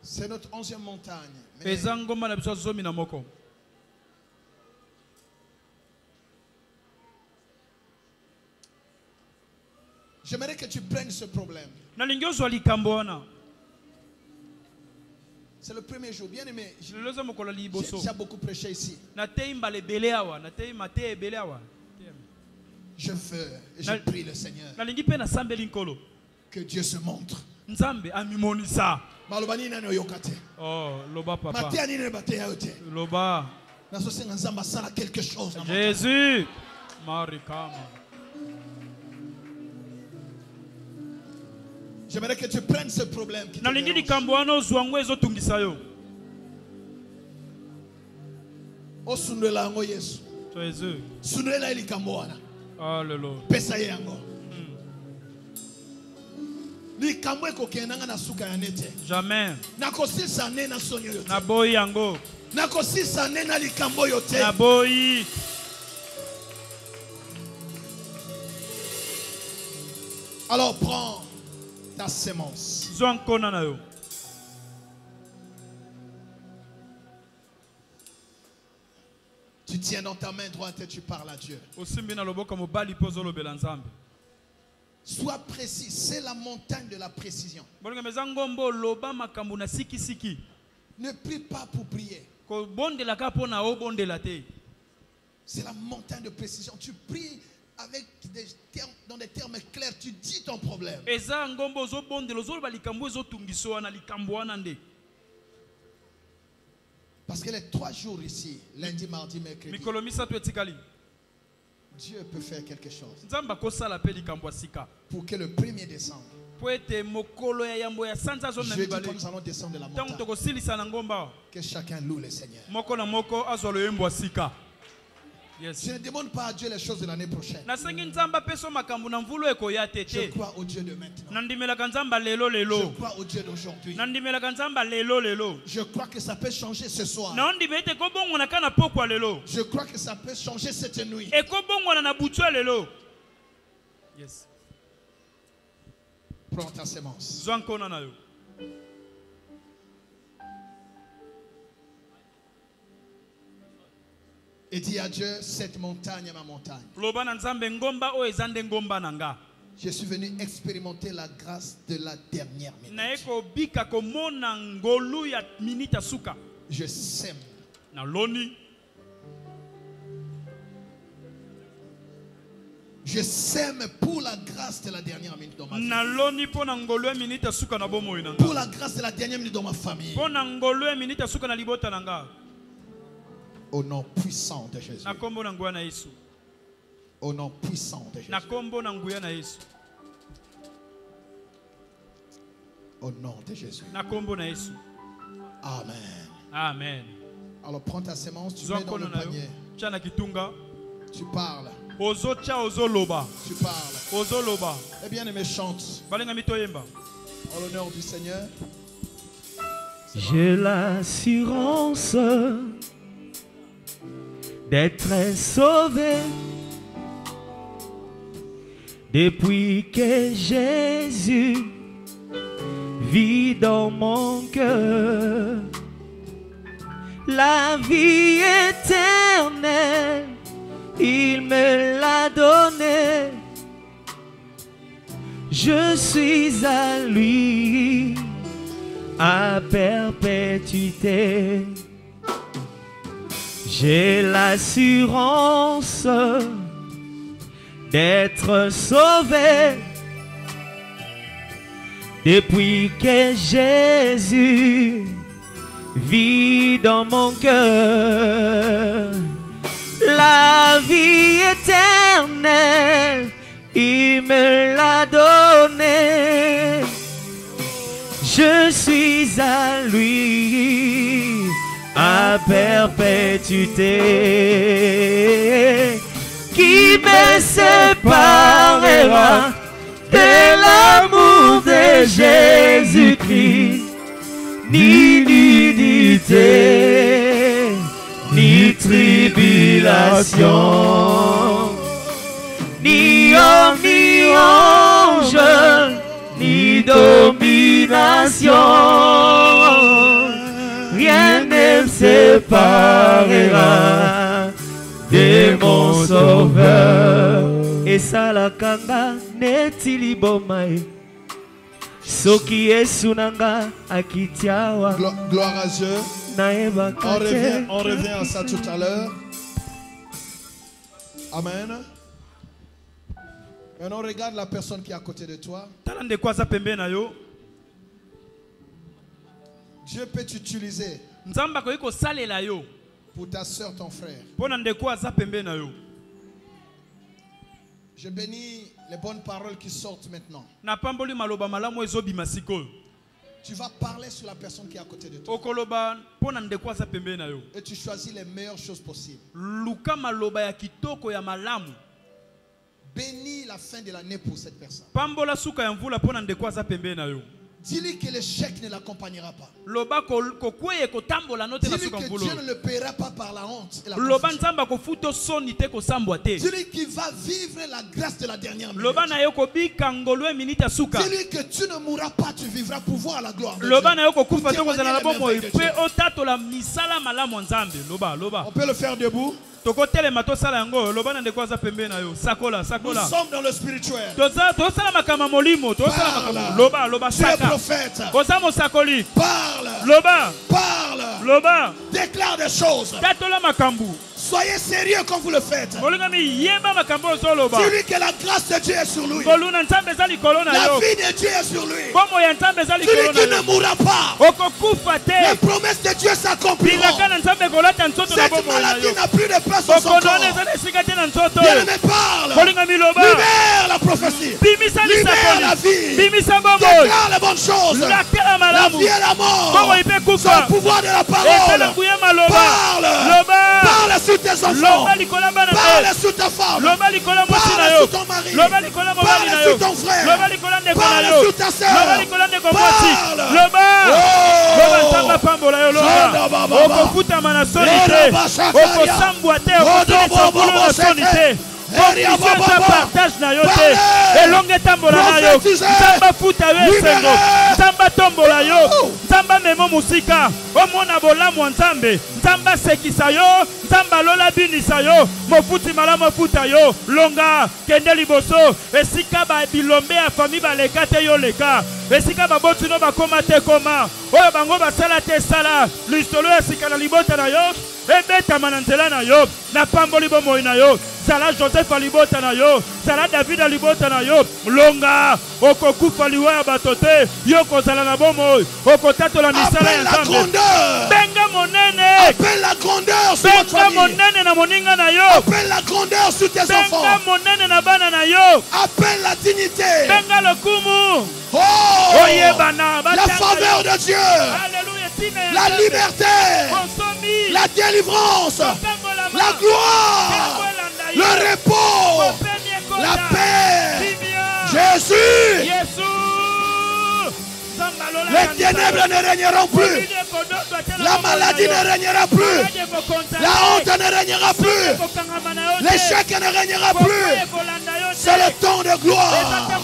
C'est notre 11e montagne. J'aimerais que tu prennes ce problème. C'est le premier jour. Bien aimé, j'ai beaucoup prêché ici. Je veux et je prie le Seigneur que Dieu se montre. Oh, loba papa. Loba. Quelque chose. Jésus. Marikama. J'aimerais que tu prennes ce problème. Alléluia. Jamais. Naboyi yango. Naboyi. Alors prends ta sémence. Tu tiens dans ta main droite et tu parles à Dieu. Sois précis, c'est la montagne de la précision. Ne prie pas pour prier. C'est la montagne de précision. Tu pries avec dans des termes clairs, tu dis ton problème. Parce que les 3 jours ici, lundi, mardi, mercredi, Dieu peut faire quelque chose pour que le 1er décembre, jeudi, quand nous allons descendre de la montagne, que chacun loue le Seigneur. Yes. Je ne demande pas à Dieu les choses de l'année prochaine. Je crois au Dieu de maintenant. Je crois au Dieu d'aujourd'hui. Je crois que ça peut changer ce soir. Je crois que ça peut changer cette nuit. Yes. Prends ta sémence. Et dis à Dieu, cette montagne est ma montagne. Je suis venu expérimenter la grâce de la dernière minute. Je sème. Je sème pour la grâce de la dernière minute dans ma vie. Pour la grâce de la dernière minute dans ma famille. Au nom puissant de Jésus. Au nom puissant de Jésus. Au nom de Jésus. Amen. Amen. Alors prends ta sémence, tu mets dans le panier. Tu parles. Tu parles. Eh bien, aimé, chante. En l'honneur du Seigneur. J'ai l'assurance d'être sauvé depuis que Jésus vit dans mon cœur. La vie éternelle, il me l'a donnée. Je suis à lui à perpétuité. J'ai l'assurance d'être sauvé depuis que Jésus vit dans mon cœur. La vie éternelle, il me l'a donnée. Je suis à lui à perpétuité. Qui me séparera de l'amour de Jésus-Christ? Ni nudité, ni tribulation, ni homme, ni ange, ni domination. séparera de mon sauveur. Et ça la kanga neti libomae. Soki esunanga akitiawa. Gloire à Dieu. On revient à ça tout à l'heure. Amen. Maintenant, regarde la personne qui est à côté de toi. Dieu peut t'utiliser pour ta soeur, ton frère. Je bénis les bonnes paroles qui sortent maintenant. Tu vas parler sur la personne qui est à côté de toi. Et tu choisis les meilleures choses possibles. Bénis la fin de l'année pour cette personne. Dis-lui que l'échec ne l'accompagnera pas. Dis-lui que Dieu ne le paiera pas par la honte et la confusion. Dis-lui qu'il va vivre la grâce de la dernière minute. Dis-lui que tu ne mourras pas, tu vivras pour voir la gloire de Dieu. On peut le faire debout. Nous sommes dans le spirituel. Parle. Tu es prophète. Parle. Déclare des choses. Soyez sérieux quand vous le faites. Dis-lui que la grâce de Dieu est sur lui. La vie de Dieu est sur lui. Dis-lui qu'il ne mourra pas. Les promesses de Dieu s'accompliront. Cette maladie n'a plus de place dans son corps. Bien-aimé, parle. Libère la prophétie. Libère la vie. Déclare les bonnes choses. La vie et la mort sont le pouvoir de la parole. Parle. Parle sur tes enfants. Parle sur ta femme. Parle sur ton mari. Parle sur ton frère. Parle sur ta soeur. partage na yo te elonge tambola na yo nzamba futa yo esengo nzamba tombola yo nzamba memo musika omona bolamu nzambe nzamba sekisa yo nzamba lola binisa yo mofuti malamu futa yo longa kende liboso esika ba bilombe ya famille baleka te yo leka esika baboti no bakoma te koma oyo bango basala te sala lisolo esika na libota na yo ebeta mananzela na yo na pamboli bomoi na yo Sala Joseph alibota na yo, Sala David alibota na yo, longa, okokufa liwa ya batote, yoko sala na bomo, okotato la misala ya nzambe. Benga monene. Appelle la grandeur sur votre famille. Benga monene na moninga na yo. Appelle la grandeur sur tes enfants. Benga monene na bana na yo. Appelle la dignité. Benga le kumu. Oh, la faveur de Dieu. Alléluia. La liberté. La délivrance. La gloire. Le repos, la paix, Jésus. Les ténèbres ne régneront plus. La maladie ne régnera plus. La honte ne régnera plus. L'échec ne régnera plus. C'est le temps de gloire.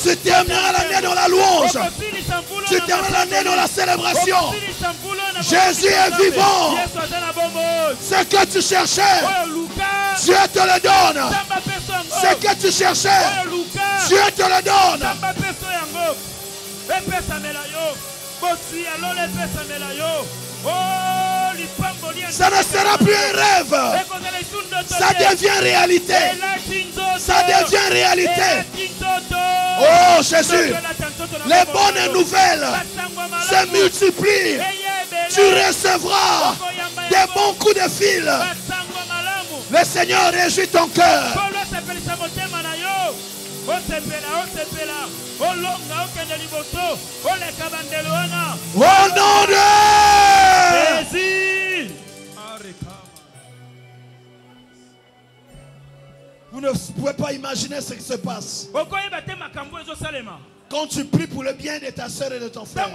Tu termineras l'année dans la louange. Tu termineras l'année dans la célébration. Jésus est vivant. Ce que tu cherchais, Dieu te le donne. Ce que tu cherchais, Dieu te le donne. Ça ne sera plus un rêve. Ça devient réalité. Ça devient réalité. Oh Jésus, les bonnes nouvelles se multiplient. Tu recevras des bons coups de fil. Le Seigneur réjouit ton cœur. Au nom de Jésus. Vous ne pouvez pas imaginer ce qui se passe. Quand tu pries pour le bien de ta soeur et de ton frère,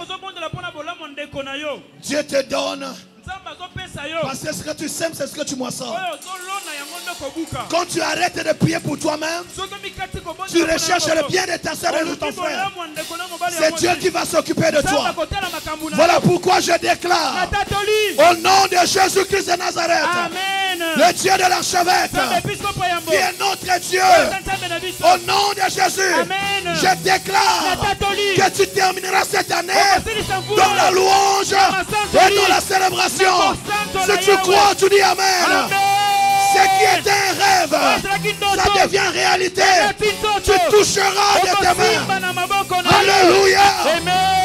Dieu te donne Parce que ce que tu sèmes, c'est ce que tu moissonnes. Quand tu arrêtes de prier pour toi-même, tu recherches le bien de ta soeur et de ton frère. C'est Dieu qui va s'occuper de toi. Voilà pourquoi je déclare au nom de Jésus-Christ de Nazareth, le Dieu de l'archevêque, qui est notre Dieu, au nom de Jésus, je déclare que tu termineras cette année dans la louange et dans la célébration. Si tu crois, tu dis Amen. Ce qui était un rêve, ça devient réalité. Tu toucheras de tes mains. Alléluia.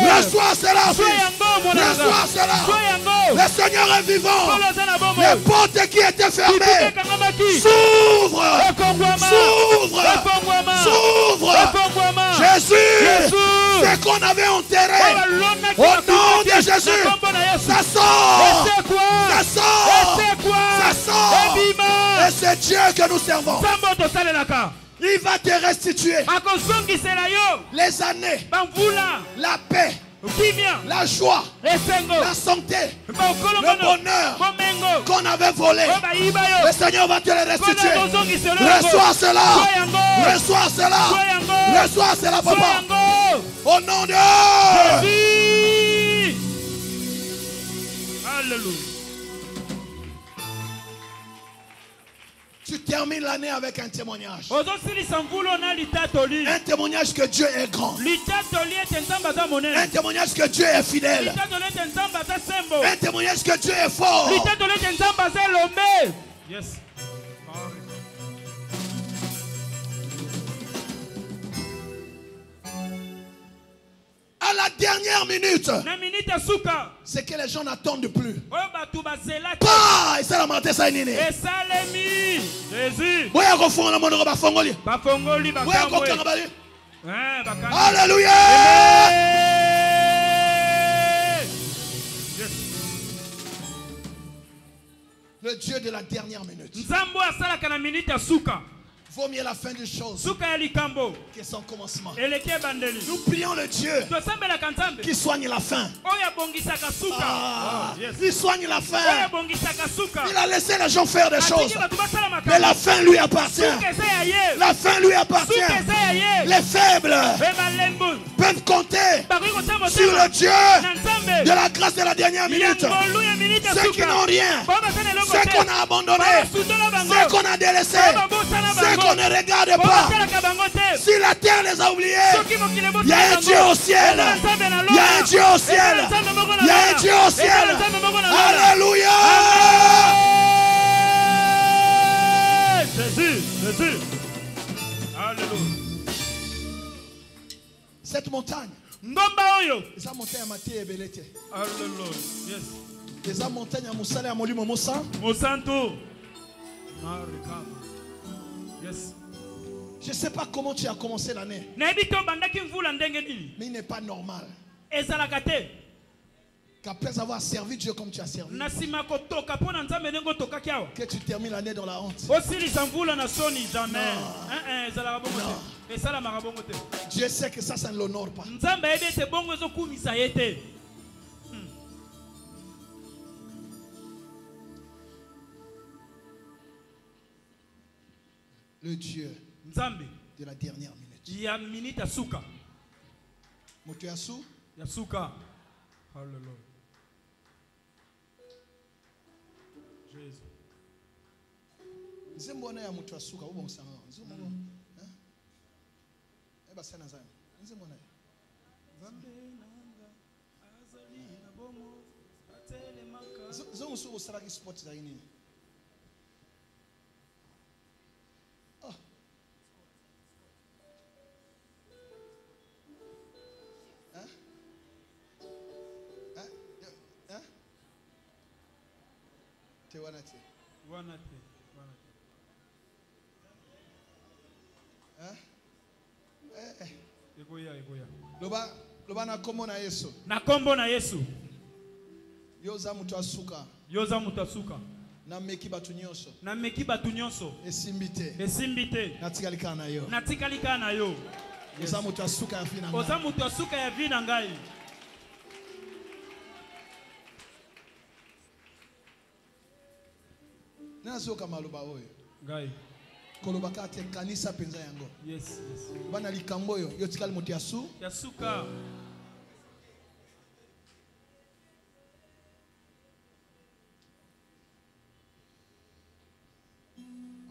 Reçois cela, fils. Reçois cela. Le Seigneur est vivant. Les portes qui étaient fermées s'ouvrent. S'ouvrent. S'ouvrent. Jésus, ce qu'on avait enterré, au nom de Jésus, ça sort. Ça sort. Ça sort. Et c'est Dieu que nous servons. Il va te restituer les années, la paix, la joie, la santé, le bonheur qu'on avait volé. Le Seigneur va te le restituer. Reçois cela. Reçois cela. Reçois cela, papa. Au nom de Jésus. Alléluia. Tu termines l'année avec un témoignage. Un témoignage que Dieu est grand. Un témoignage que Dieu est fidèle. Un témoignage que Dieu est fort. Yes. À la dernière minute, ce que les gens n'attendent plus. Pas, et ça la matin ça nini. Jésus. Alléluia. Le Dieu de la dernière minute. Vaut mieux la fin des choses que son commencement. Nous prions le Dieu qui soigne la fin. Il soigne la fin. Il a laissé les gens faire des choses. Mais la fin lui appartient. La fin lui appartient. Les faibles peuvent compter sur le Dieu de la grâce de la dernière minute. Ceux qui n'ont rien, ceux qu'on a abandonnés, ceux qu'on a délaissés, ceux qu'on ne regarde pas. Si la terre les a oubliés, il y a un Dieu au ciel. Il y a un Dieu au ciel. Il y a un Dieu au ciel. Alléluia. Jésus, Jésus. Alléluia. Cette montagne, Alléluia. Yes. Les montagnes à Moussala à Molimo Moussa. Monsanto. Yes. Je ne sais pas comment tu as commencé l'année. Mais il n'est pas normal qu'après avoir servi Dieu comme tu as servi, que tu termines l'année dans la honte. Non. Dieu sait que ça ne l'honore pas. Le Dieu de la dernière minute. Motoyasu. Yasuka. Hallelujah. Jésus. Nzembona ya Motoyasuka ubo musanga. Nzembona. Eba sana sana. Nzembona. Zongusu usaraki sport za nini? Loba na kombo na Yesu. Na kombo na Yesu. Yoza Motoyasuka. Yoza Motoyasuka. Na meki batu nyonso. Na meki batu nyonso. Esimbite. Esimbite. Natikalika na yo. Natikalika na yo. Yoza Motoyasuka ya vina ngai. Yoza Motoyasuka ya vina ngai. nazoka maloba oyo. Ngai. Kolobaka te kanisa penza yango. Yes, yes. Bana likambo yo yo tikali moto yasu. Yasuka.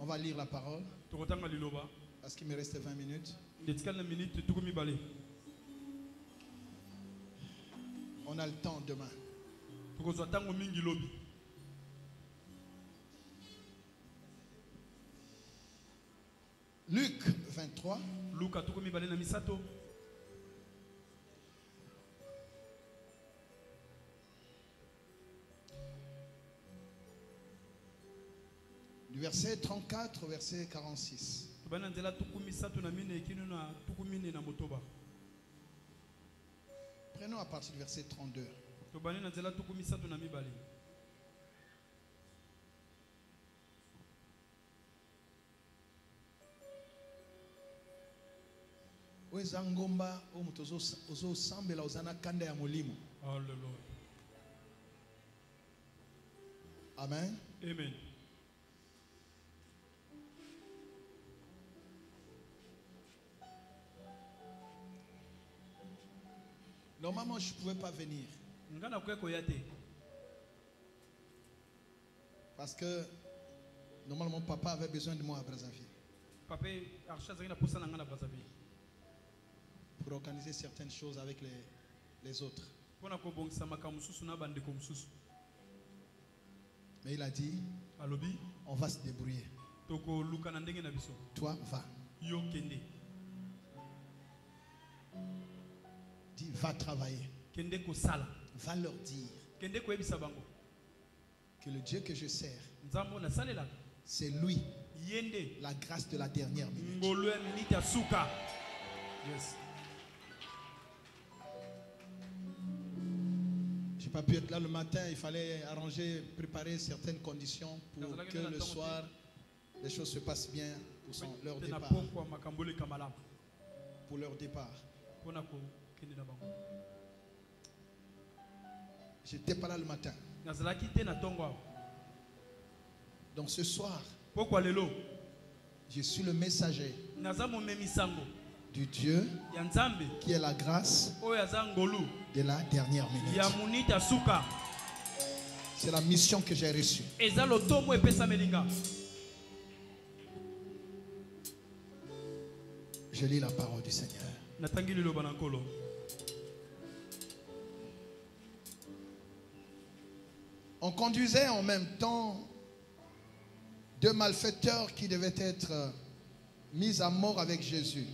On va lire la parole. Parce qu'il me reste 20 minutes. On a le temps demain. Luc 23. Du verset 34 au verset 46. Prenons à partir du verset 32. Amen. Amen. Normalement, je ne pouvais pas venir. Parce que normalement, papa avait besoin de moi à Brazzaville. Pour organiser certaines choses avec les autres. Mais il a dit, on va se débrouiller. Toi, va. Dis, va travailler. Va leur dire que le Dieu que je sers, c'est lui, la grâce de la dernière minute. Yes. Je n'ai pas pu être là le matin, il fallait arranger, préparer certaines conditions pour que le soir, les choses se passent bien pour leur départ. Pour leur départ. J'étais pas là le matin. Donc ce soir, je suis le messager du Dieu qui est la grâce de la dernière minute. C'est la mission que j'ai reçue. Je lis la parole du Seigneur. On conduisait en même temps deux malfaiteurs qui devaient être mis à mort avec Jésus.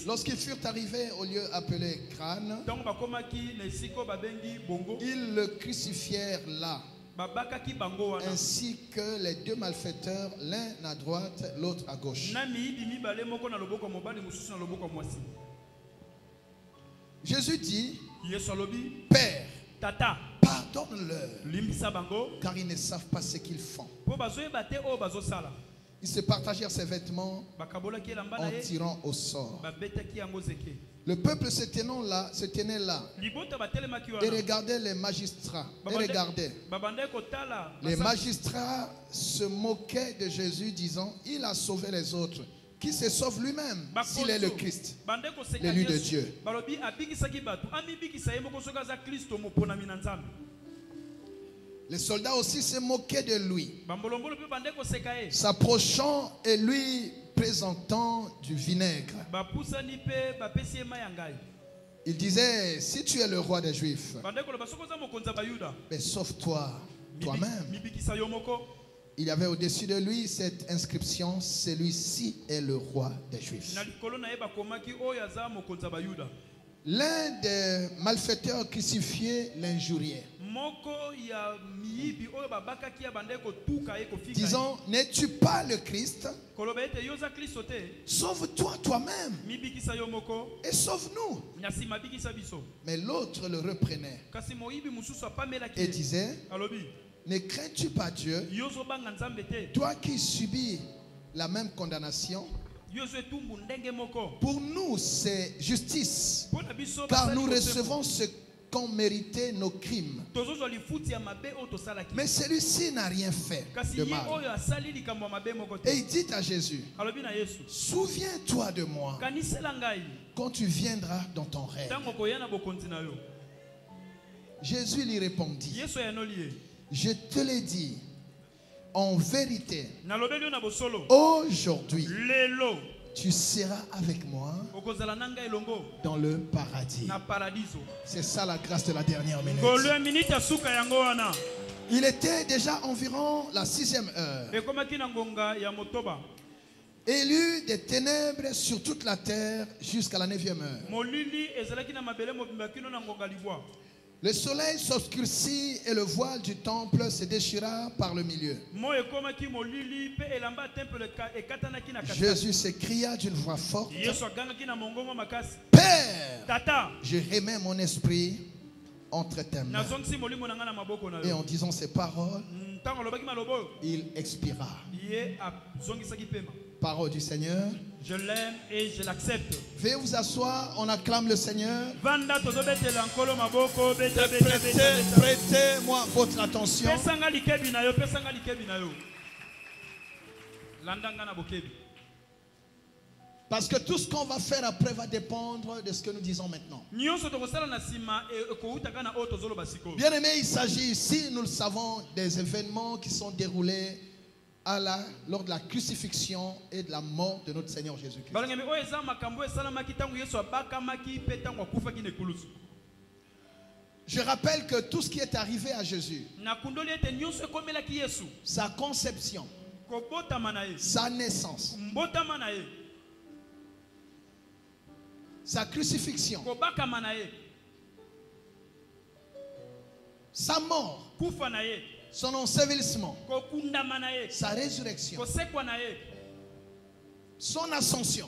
Lorsqu'ils furent arrivés au lieu appelé Crâne, ils le crucifièrent là, ainsi que les deux malfaiteurs, l'un à droite, l'autre à gauche. Jésus dit, Père, pardonne-leur, car ils ne savent pas ce qu'ils font. Ils se partagèrent ses vêtements en tirant au sort. Le peuple se tenait là et regardait les magistrats. Les magistrats se moquaient de Jésus, disant, il a sauvé les autres. Qui se sauve lui-même s'il est le Christ, l'élu de Dieu. Les soldats aussi se moquaient de lui, s'approchant et lui présentant du vinaigre. Il disait, si tu es le roi des Juifs, mais sauve-toi toi-même. Il y avait au-dessus de lui cette inscription, celui-ci est le roi des Juifs. L'un des malfaiteurs crucifiés l'injuriait, disant, n'es-tu pas le Christ? Sauve-toi toi-même et sauve-nous. Mais l'autre le reprenait et disait, ne crains-tu pas Dieu, toi qui subis la même condamnation? Pour nous c'est justice, car nous recevons ce qu'on méritait nos crimes. Mais celui-ci n'a rien fait de mal. Et il dit à Jésus, souviens-toi de moi quand tu viendras dans ton rêve. Jésus lui répondit, je te l'ai dit, en vérité, aujourd'hui, tu seras avec moi dans le paradis. C'est ça la grâce de la dernière minute. Il était déjà environ la 6e heure. Élu des ténèbres sur toute la terre jusqu'à la 9e heure. Le soleil s'obscurcit et le voile du temple se déchira par le milieu. Jésus s'écria d'une voix forte, Père, je remets mon esprit entre tes mains. Et en disant ces paroles, il expira. Parole du Seigneur. Je l'aime et je l'accepte. Veuillez vous asseoir, on acclame le Seigneur. Prêtez-moi votre attention. Parce que tout ce qu'on va faire après va dépendre de ce que nous disons maintenant. Bien aimé, il s'agit ici, nous le savons, des événements qui sont déroulés lors de la crucifixion et de la mort de notre Seigneur Jésus-Christ. Je rappelle que tout ce qui est arrivé à Jésus, sa conception, sa naissance, sa crucifixion, sa mort, son ensevelissement, sa résurrection, son ascension,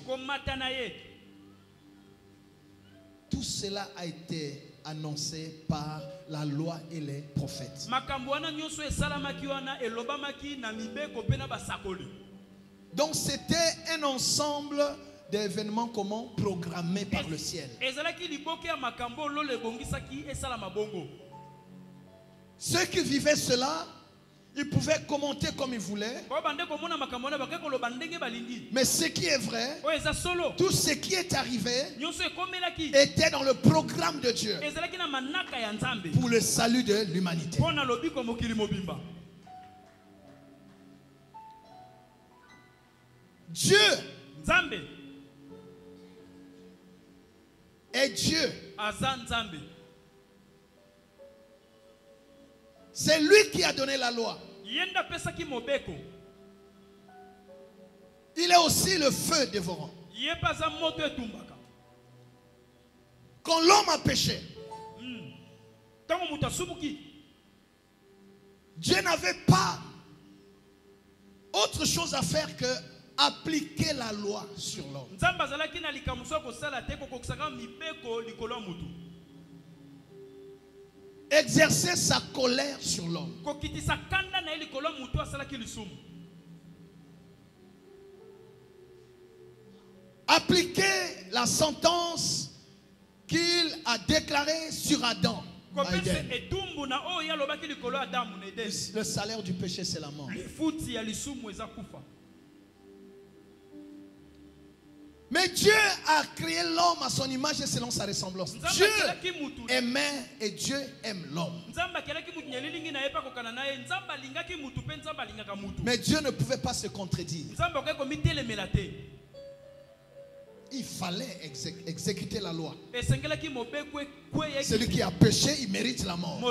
tout cela a été annoncé par la loi et les prophètes. Donc c'était un ensemble d'événements programmés par le ciel. Ceux qui vivaient cela, ils pouvaient commenter comme ils voulaient. Mais ce qui est vrai, tout ce qui est arrivé était dans le programme de Dieu pour le salut de l'humanité. Dieu est Dieu. C'est lui qui a donné la loi. Il est aussi le feu dévorant. Quand l'homme a péché, Dieu n'avait pas autre chose à faire que appliquer la loi sur l'homme. Exercer sa colère sur l'homme. Appliquer la sentence qu'il a déclarée sur Adam. Le salaire du péché, c'est la mort. Mais Dieu a créé l'homme à son image et selon sa ressemblance. Dieu aimait et Dieu aime l'homme. Mais Dieu ne pouvait pas se contredire. Il fallait exécuter la loi. Celui qui a péché, il mérite la mort.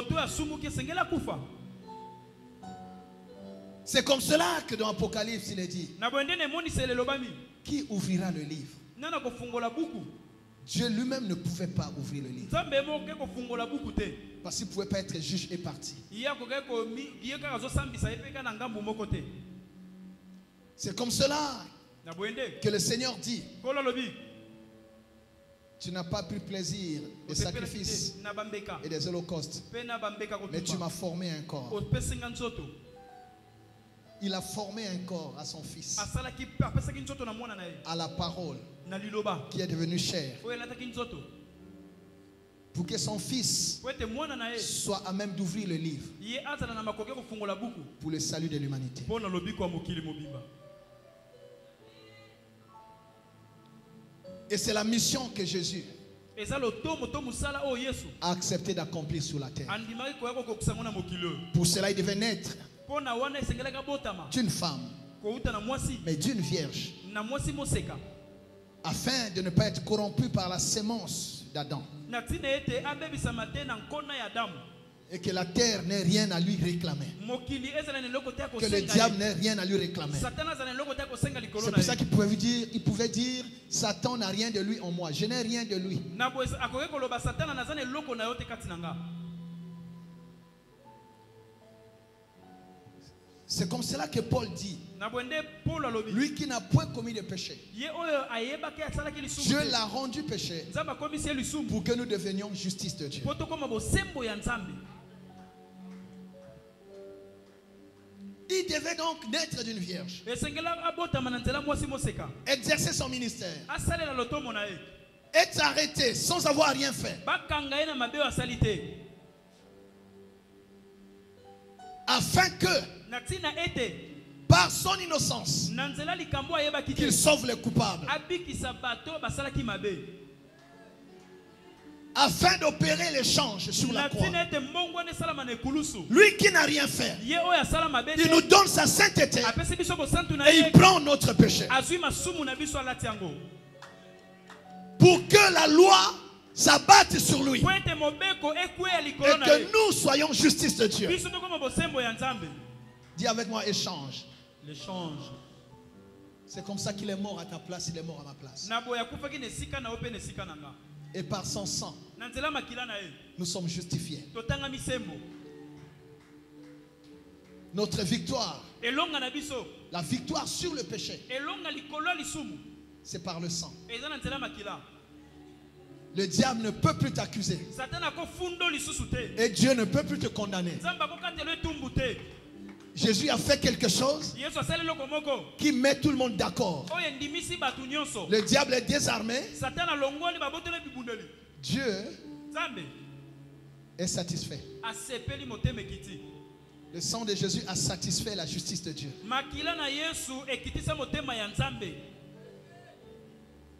C'est comme cela que dans Apocalypse, il est dit: qui ouvrira le livre? Dieu lui-même ne pouvait pas ouvrir le livre. Parce qu'il ne pouvait pas être juge et parti. C'est comme cela que le Seigneur dit: tu n'as pas pris plaisir des sacrifices et des holocaustes, mais tu m'as formé un corps. Il a formé un corps à son fils, à la parole qui est devenue chair. pour que son fils soit à même d'ouvrir le livre pour le salut de l'humanité. Et c'est la mission que Jésus a accepté d'accomplir sur la terre. Pour cela, il devait naître d'une femme, mais d'une vierge, afin de ne pas être corrompu par la sémence d'Adam. Et que la terre n'ait rien à lui réclamer. Que le diable n'ait rien à lui réclamer. C'est pour ça qu'il pouvait dire, Satan n'a rien de lui en moi. Je n'ai rien de lui. C'est comme cela que Paul dit. Lui qui n'a point commis de péché, Dieu l'a rendu péché pour que nous devenions justice de Dieu. Il devait donc naître d'une vierge, exercer son ministère, être arrêté sans avoir rien fait, afin que par son innocence qu'il sauve les coupables, afin d'opérer l'échange sur la croix. Lui qui n'a rien fait, il nous donne sa sainteté et il prend notre péché pour que la loi s'abatte sur lui et que nous soyons justice de Dieu. Dis avec moi, échange. L'échange. C'est comme ça qu'il est mort à ta place, il est mort à ma place. Et par son sang, nous sommes justifiés. Notre victoire, la victoire sur le péché, c'est par le sang. Le diable ne peut plus t'accuser. Et Dieu ne peut plus te condamner. Jésus a fait quelque chose qui met tout le monde d'accord. Le diable est désarmé. Dieu est satisfait. Le sang de Jésus a satisfait la justice de Dieu.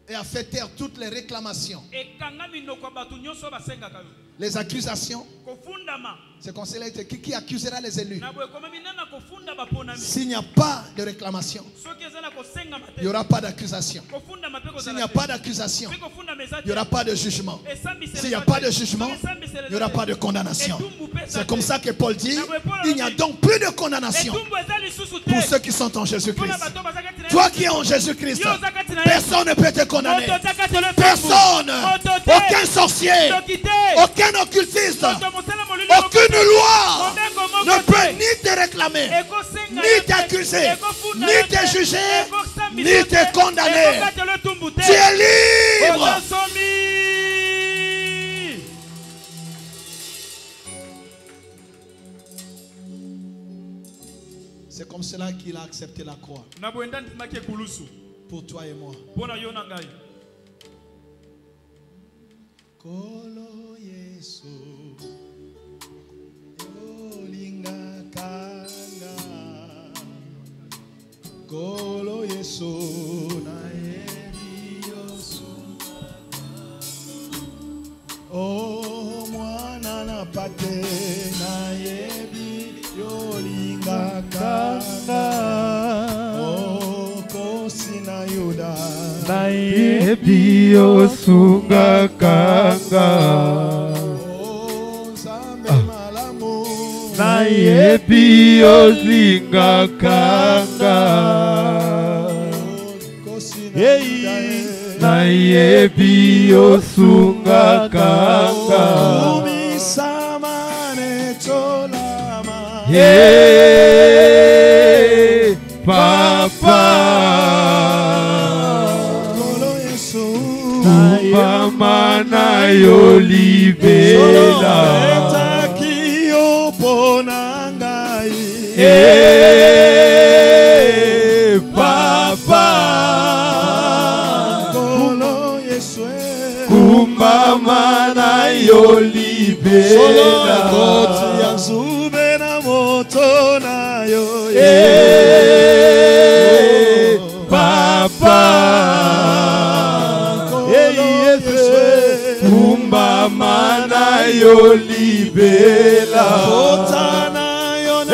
Et a fait taire toutes les réclamations, les accusations. C'est comme cela qui accusera les élus. S'il n'y a pas de réclamation, il n'y aura pas d'accusation. S'il n'y a pas d'accusation, il n'y aura pas de jugement. S'il n'y a pas de jugement, il n'y aura pas de condamnation. C'est comme ça que Paul dit, il n'y a donc plus de condamnation pour ceux qui sont en Jésus-Christ. Toi qui es en Jésus-Christ, personne ne peut te condamner. Personne, aucun sorcier, aucun occultiste, aucune loi ne peut ni te réclamer, ni t'accuser, ni te juger, ni te condamner. Tu es libre. C'est comme cela qu'il a accepté la croix pour toi et moi. Kolo Yesu Yolinga Kanga Kolo Yesu na Yebi Yosu O mwana na pate na Yebi Yolinga Kanga O kosi na Yuda na Yebi Yosu Kanga na Yebi Yolinga Kanga na Yebi Yosu Kanga Hey Papa Mama na yolibela Eh Papa Kumama na yo libela koti ya nzube na moto na yo papa kumbama na yo libela otana yo na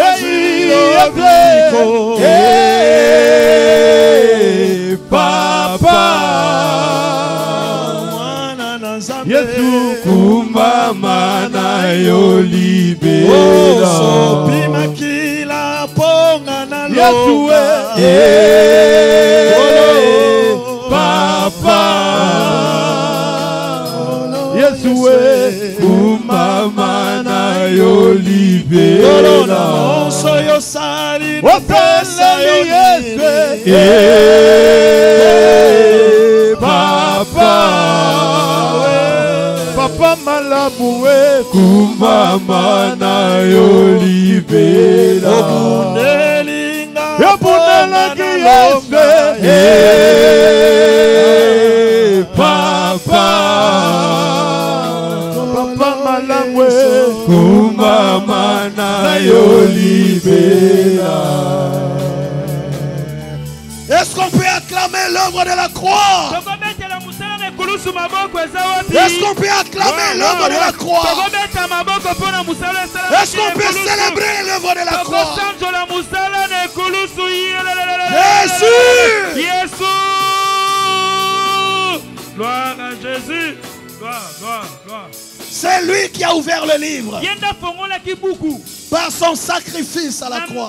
papa Yesu kumbama na yo libela sopi makila ponga na Yesu papa Yesu kumbama na yo libela soyo sali pesa yo papa malamu kumbama na yo libela yobunelaki Yesu papa malamu kumbama na yo libela. Est-ce qu'on peut acclamer l'œuvre de la croix? Est-ce qu'on peut acclamer l'œuvre de la croix? Est-ce qu'on peut célébrer l'œuvre de la croix? Jésus! Gloire à Jésus! Gloire. C'est lui qui a ouvert le livre par son sacrifice à la croix.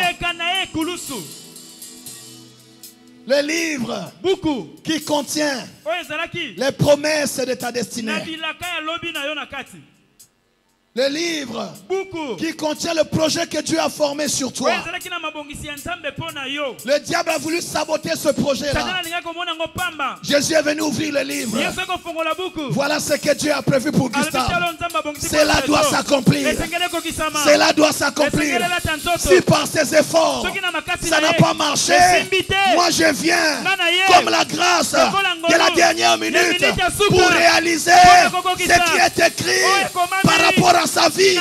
Le livre qui contient les promesses de ta destinée. Le livre qui contient le projet que Dieu a formé sur toi. Le diable a voulu saboter ce projet-là. Jésus est venu ouvrir le livre. Voilà ce que Dieu a prévu pour Gustave. Cela doit s'accomplir. Cela doit s'accomplir. Si par ses efforts, ça n'a pas marché, moi je viens comme la grâce de la dernière minute pour réaliser ce qui est écrit par rapport à sa vie.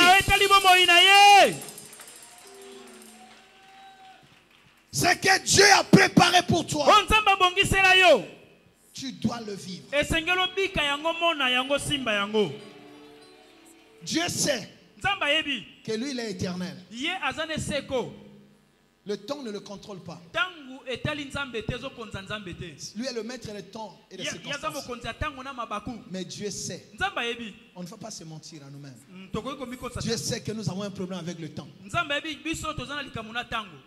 Ce que Dieu a préparé pour toi, tu dois le vivre. Dieu sait que lui il est éternel. Le temps ne le contrôle pas. Lui est le maître des temps et des circonstances. Mais Dieu sait. On ne va pas se mentir à nous-mêmes. Dieu sait que nous avons un problème avec le temps.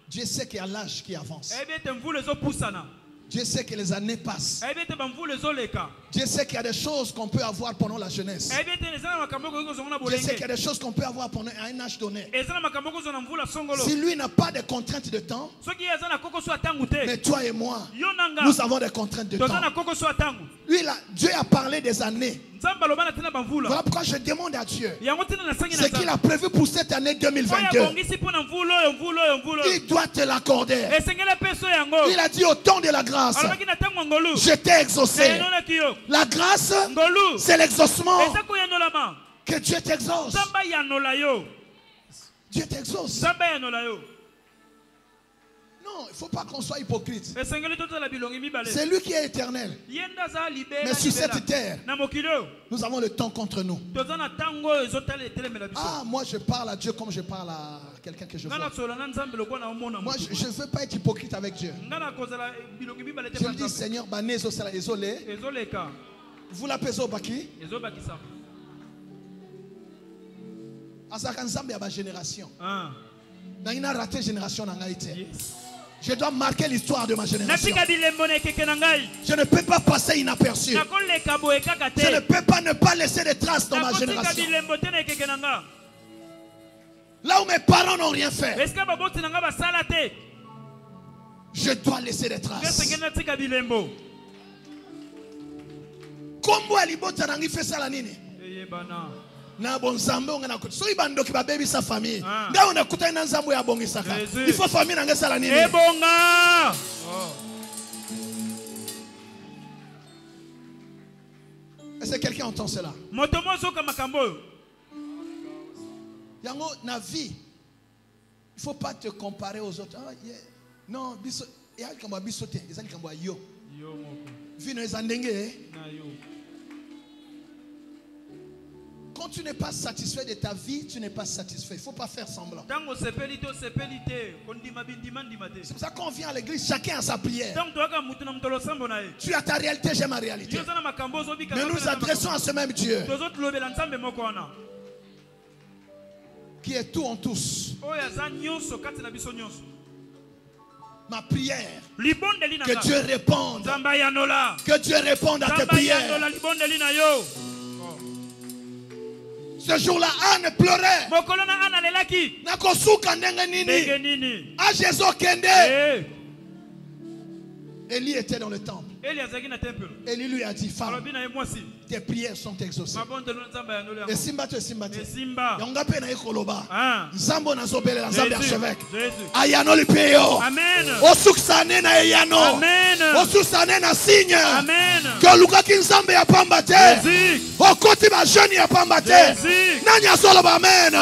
Dieu sait qu'il y a l'âge qui avance. Dieu sait que les années passent. Dieu sait qu'il y a des choses qu'on peut avoir pendant la jeunesse. Dieu sait qu'il y a des choses qu'on peut avoir pendant un âge donné. Si lui n'a pas de contraintes de temps, mais toi et moi, nous avons des contraintes de temps. Lui, Dieu a parlé des années. Voilà pourquoi je demande à Dieu ce qu'il a prévu pour cette année 2022. Il doit te l'accorder. Il a dit au temps de la grâce, je t'ai exaucé. La grâce, c'est l'exaucement. Que Dieu t'exauce. Dieu t'exauce. Non, il ne faut pas qu'on soit hypocrite. C'est lui qui est éternel. Mais sur cette terre, nous avons le temps contre nous. Ah, moi je parle à Dieu comme je parle à quelqu'un que je vois. Moi je ne veux pas être hypocrite avec Dieu. Je lui dis, Seigneur, vous l'appelez Zobaki. Azakanzambe à ma génération. Il a raté génération dans Haïti. Je dois marquer l'histoire de ma génération. Je ne peux pas passer inaperçu. Je ne peux pas ne pas laisser de traces dans ma génération. Là où mes parents n'ont rien fait, je dois laisser des traces. Comment Alibota n'a fait ça la nini? Na bonzambe on a ko so ibando ki ba baby sa famille nga on a kuta na nzambo ya bongisaka il faut famille na ngesa la nini ebonga est-ce que quelqu'un entend cela? motomo soka makambo Yango na vie, il ne faut pas te comparer aux autres. Ah, yeah. Non, biso, il y a quelqu'un qui bisote, il y a quelqu'un qui yo. Vie no ezandenge. Quand tu n'es pas satisfait de ta vie, tu n'es pas satisfait. Il ne faut pas faire semblant. C'est pour ça qu'on vient à l'église, chacun a sa prière. Tu as ta réalité, j'ai ma réalité. Mais nous nous adressons à ce même Dieu qui est tout en tous. Ma prière, que Dieu réponde. Que Dieu réponde à tes prières. Ce jour-là, Anne pleurait. Ah, Jésus Kende. Élie était dans le temple. Élie lui a dit, femme, tes prières sont exaucées. Et Simba te Simba te. Yonga pe na ekoloba. Nzambo na zobele na Nzambe archevêque. Ayano lipeyo. Amen. Osuksane na eyano. Amen. Osuksane na signe. Amen. Que luka ki Nzambe ya pamba te. Okoti ba jeune ya pamba te. Nani asolo ba amen.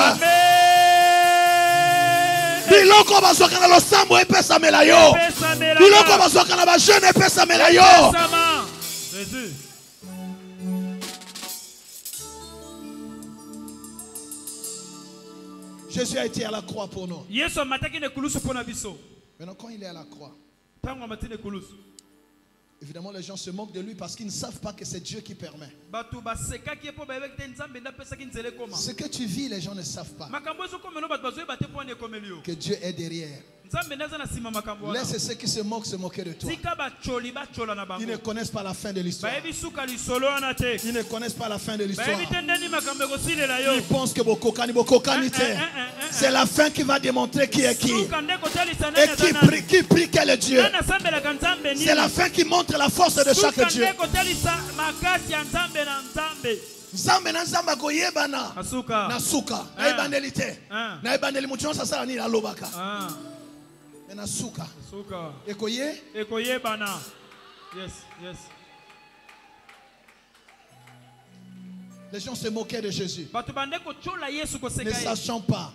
Biloko bazwaka na losambo epesa mela yo. Biloko bazwaka na ba jeune epesa mela yo. Jésus. Jésus a été à la croix pour nous. Maintenant, quand il est à la croix, évidemment, les gens se moquent de lui parce qu'ils ne savent pas que c'est Dieu qui permet. Ce que tu vis, les gens ne savent pas que Dieu est derrière. Laisse ceux qui se moquer de toi. Ils ne connaissent pas la fin de l'histoire. Ils ne connaissent pas la fin de l'histoire. Ils pensent que c'est la fin qui va démontrer qui est qui. Et qui prie quel est Dieu. C'est la fin qui montre la force de chaque Dieu. Nzambe na nzamba koyebana na suka na ebandeli te na ebandeli mutu sasa ni alobaka na suka ekoyebana. Yes, yes. Les gens se moquaient de Jésus, ne sachant pas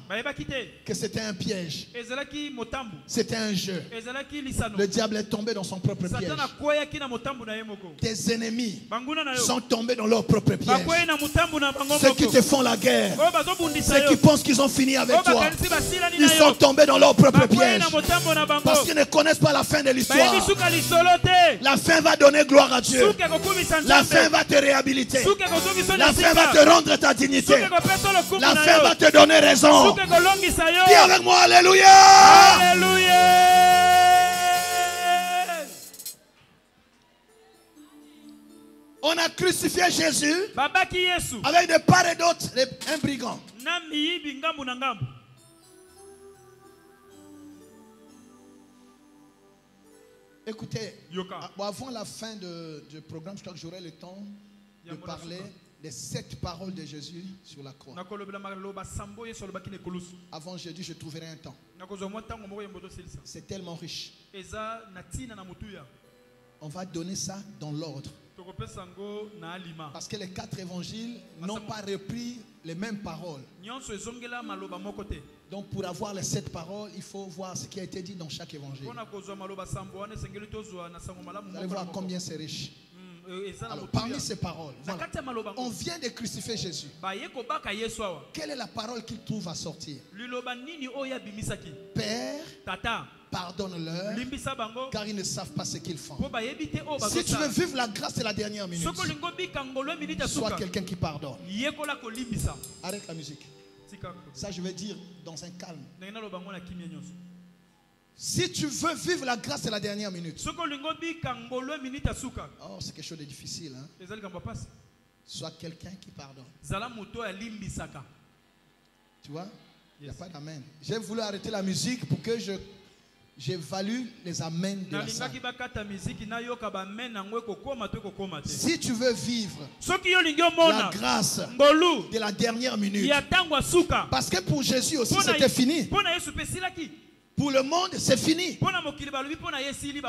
que c'était un piège, c'était un jeu. Le diable est tombé dans son propre piège. Tes ennemis sont tombés dans leur propre piège. Ceux qui te font la guerre, ceux qui pensent qu'ils ont fini avec toi, ils sont tombés dans leur propre piège parce qu'ils ne connaissent pas la fin de l'histoire. La fin va donner gloire à Dieu. La fin va te réhabiliter. La fin va te rendre ta dignité. La fin va te donner raison. Dis avec moi, alléluia. Alléluia. On a crucifié Jésus avec de part et d'autre un brigand. Écoutez, avant la fin du programme, je crois que j'aurai le temps de parler des 7 paroles de Jésus sur la croix. Avant jeudi, je trouverai un temps. C'est tellement riche. On va donner ça dans l'ordre. Parce que les 4 évangiles n'ont pas repris les mêmes paroles. Donc pour avoir les 7 paroles, il faut voir ce qui a été dit dans chaque évangile. Vous allez voir combien c'est riche. Alors, parmi ces paroles, voilà, on vient de crucifier Jésus. Quelle est la parole qu'il trouve à sortir? Père, pardonne-leur, car ils ne savent pas ce qu'ils font. Si tu veux vivre la grâce de la dernière minute, sois quelqu'un qui pardonne. Arrête la musique. Ça, je vais dire dans un calme. Si tu veux vivre la grâce de la dernière minute, oh, c'est quelque chose de difficile, hein? Sois quelqu'un qui pardonne. Tu vois? Il n'y a pas d'amen. J'ai voulu arrêter la musique pour que j'évalue les amens de la salle. Si tu veux vivre la grâce de la dernière minute, parce que pour Jésus aussi c'était fini. Pour le monde, c'est fini.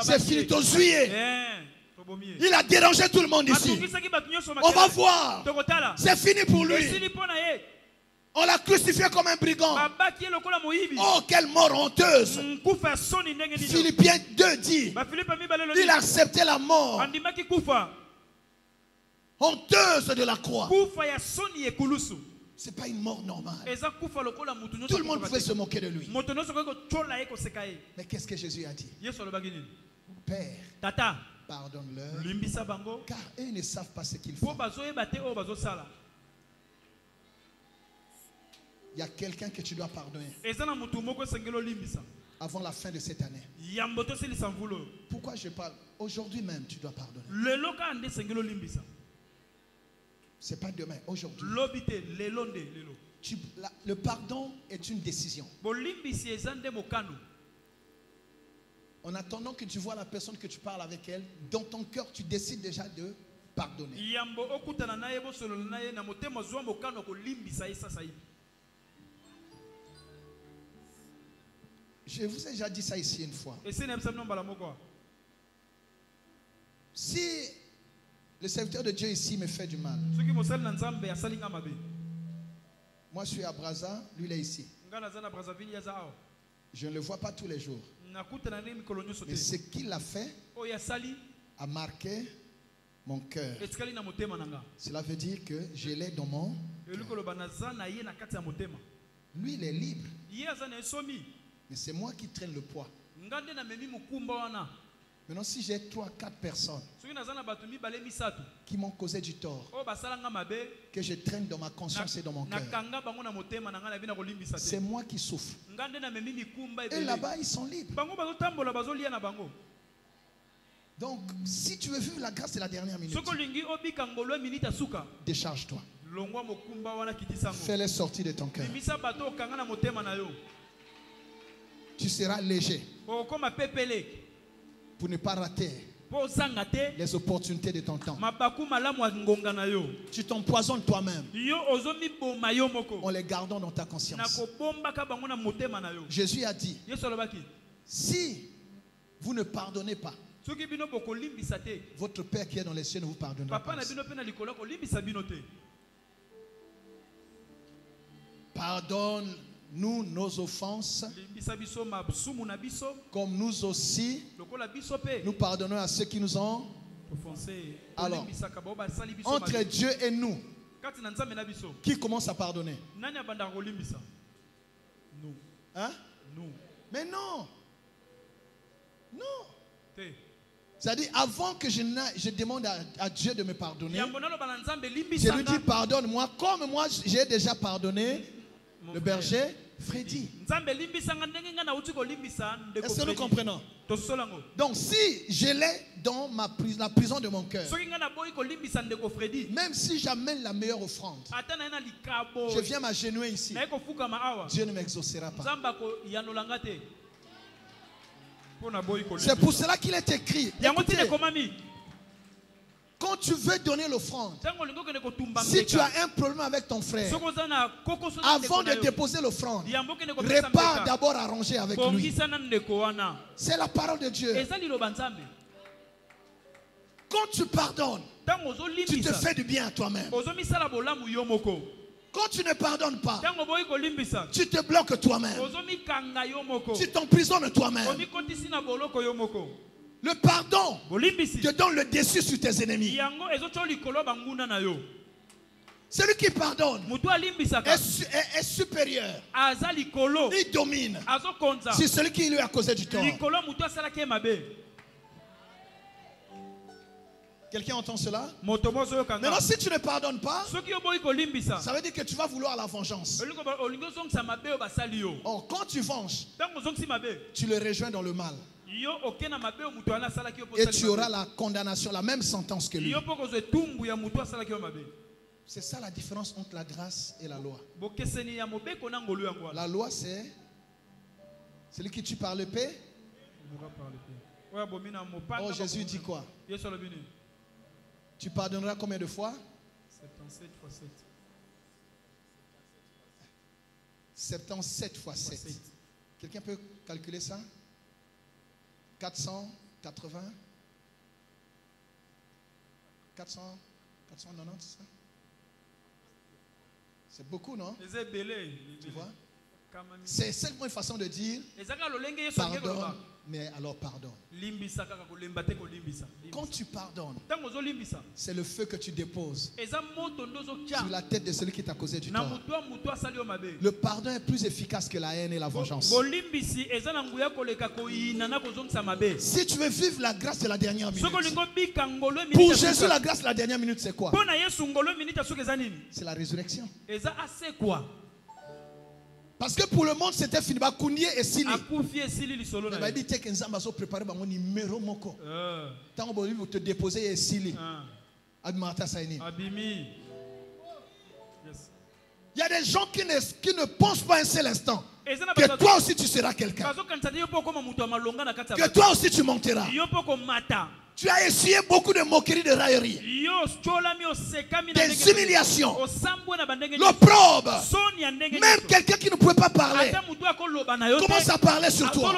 C'est fini ton juillet. Il a dérangé tout le monde ici. On va voir. C'est fini pour lui. On l'a crucifié comme un brigand. Oh, quelle mort honteuse. Philippiens 2 dit, il a accepté la mort honteuse de la croix. Ce n'est pas une mort normale. Tout le monde pouvait se moquer de lui. Mais qu'est-ce que Jésus a dit? Père, pardonne-leur, car eux ne savent pas ce qu'ils font. Il y a quelqu'un que tu dois pardonner avant la fin de cette année. Pourquoi je parle? Aujourd'hui même, tu dois pardonner. Ce n'est pas demain, aujourd'hui. Le pardon est une décision. En attendant que tu vois la personne que tu parles avec elle, dans ton cœur, tu décides déjà de pardonner. Je vous ai déjà dit ça ici une fois. Si le serviteur de Dieu ici me fait du mal, moi je suis à Brazza, lui il est ici. Je ne le vois pas tous les jours. Mais ce qu'il a fait a marqué mon cœur. Cela veut dire que je l'ai dans mon cœur. Lui il est libre. Mais c'est moi qui traîne le poids. Maintenant, si j'ai 3-4 personnes qui m'ont causé du tort, que je traîne dans ma conscience et dans mon cœur, c'est moi qui souffre. Et là-bas, ils sont libres. Donc, si tu veux vivre la grâce de la dernière minute, décharge-toi. Fais-les sortir de ton cœur. Tu seras léger pour ne pas rater les opportunités de ton temps. Tu t'empoisonnes toi-même en les gardant dans ta conscience. Jésus a dit, si vous ne pardonnez pas, votre Père qui est dans les cieux ne vous pardonnera pas. Pardonne-nous nos offenses, comme nous aussi nous pardonnons à ceux qui nous ont. Alors, entre Dieu et nous, qui commence à pardonner? Hein? Mais non. Non. C'est-à-dire, avant que je demande à Dieu de me pardonner, je lui dis pardonne-moi, comme moi j'ai déjà pardonné le berger Freddy. Est-ce que nous comprenons? Donc si je l'ai dans la prison de mon cœur, même si j'amène la meilleure offrande, je viens m'agenouiller ici, Dieu ne m'exaucera pas. C'est pour cela qu'il est écrit. Écoutez, quand tu veux donner l'offrande, si tu as un problème avec ton frère, avant de déposer l'offrande, répare d'abord à ranger avec lui. C'est la parole de Dieu. Quand tu pardonnes, tu te fais du bien à toi-même. Quand tu ne pardonnes pas, tu te bloques toi-même. Tu t'emprisonnes toi-même. Le pardon te donne le dessus sur tes ennemis. Celui qui pardonne est supérieur. Il domine sur celui qui lui a causé du tort. Quelqu'un entend cela? Maintenant, si tu ne pardonnes pas, ça veut dire que tu vas vouloir la vengeance. Or, quand tu venges, tu le rejoins dans le mal. Et tu auras la condamnation, la même sentence que lui. C'est ça la différence entre la grâce et la loi. La loi, c'est celui qui tue par l'épée. Oh, Jésus dit quoi? Tu pardonneras combien de fois? 77 fois 7. 77 fois 7. Quelqu'un peut calculer ça? 480? 490, ça? C'est beaucoup, non? Tu vois? C'est seulement une façon de dire pardonne, mais alors pardonne. Quand tu pardonnes, c'est le feu que tu déposes sur la tête de celui qui t'a causé du tort. Le pardon est plus efficace que la haine et la vengeance. Si tu veux vivre la grâce de la dernière minute, pour Jésus, la grâce de la dernière minute, c'est quoi? C'est la résurrection. Parce que pour le monde, c'était fini. Bakounié et Sili. Mais il dit que Nzamba a préparé mon numéro moko. Tant que vous te déposez et Sili. Admata Saini. Il y a des gens qui ne pensent pas un seul instant que toi aussi tu seras quelqu'un. Que toi aussi tu monteras. Tu as essuyé beaucoup de moqueries, de railleries, des humiliations, l'opprobre. Même quelqu'un qui ne pouvait pas parler commence à parler sur toi.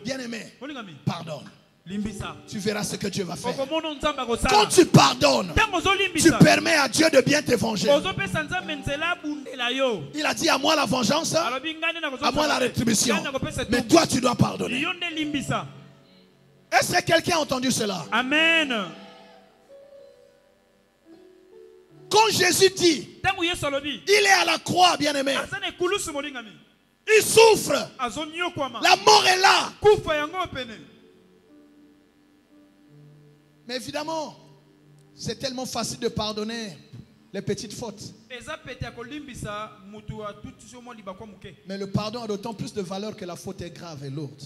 Bien-aimé, pardonne. Tu verras ce que Dieu va faire. Quand tu pardonnes, tu permets à Dieu de bien te venger. Il a dit à moi la vengeance, à moi la rétribution. Mais toi tu dois pardonner. Est-ce que quelqu'un a entendu cela? Amen. Quand Jésus dit, il est à la croix, bien-aimé. Il souffre. La mort est là. Mais évidemment, c'est tellement facile de pardonner les petites fautes. Mais le pardon a d'autant plus de valeur que la faute est grave et lourde.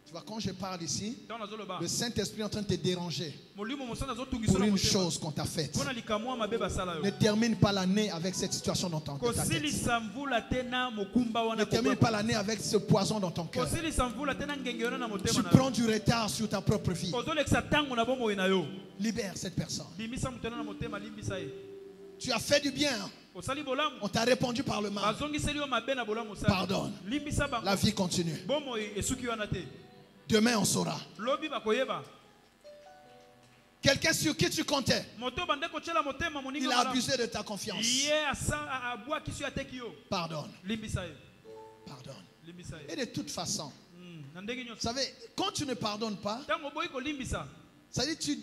Tu vois, quand je parle ici, le Saint-Esprit est en train de te déranger pour une chose qu'on t'a faite. Ne termine pas l'année avec cette situation dans ton cœur. Ne termine pas l'année avec ce poison dans ton cœur. Tu prends du retard sur ta propre vie. Libère cette personne. Tu as fait du bien. On t'a répondu par le mal. Pardonne. La vie continue. Demain on saura. Quelqu'un sur qui tu comptais, il a abusé de ta confiance. Pardonne. Pardonne. Et de toute façon, vous savez, quand tu ne pardonnes pas, ça veut dire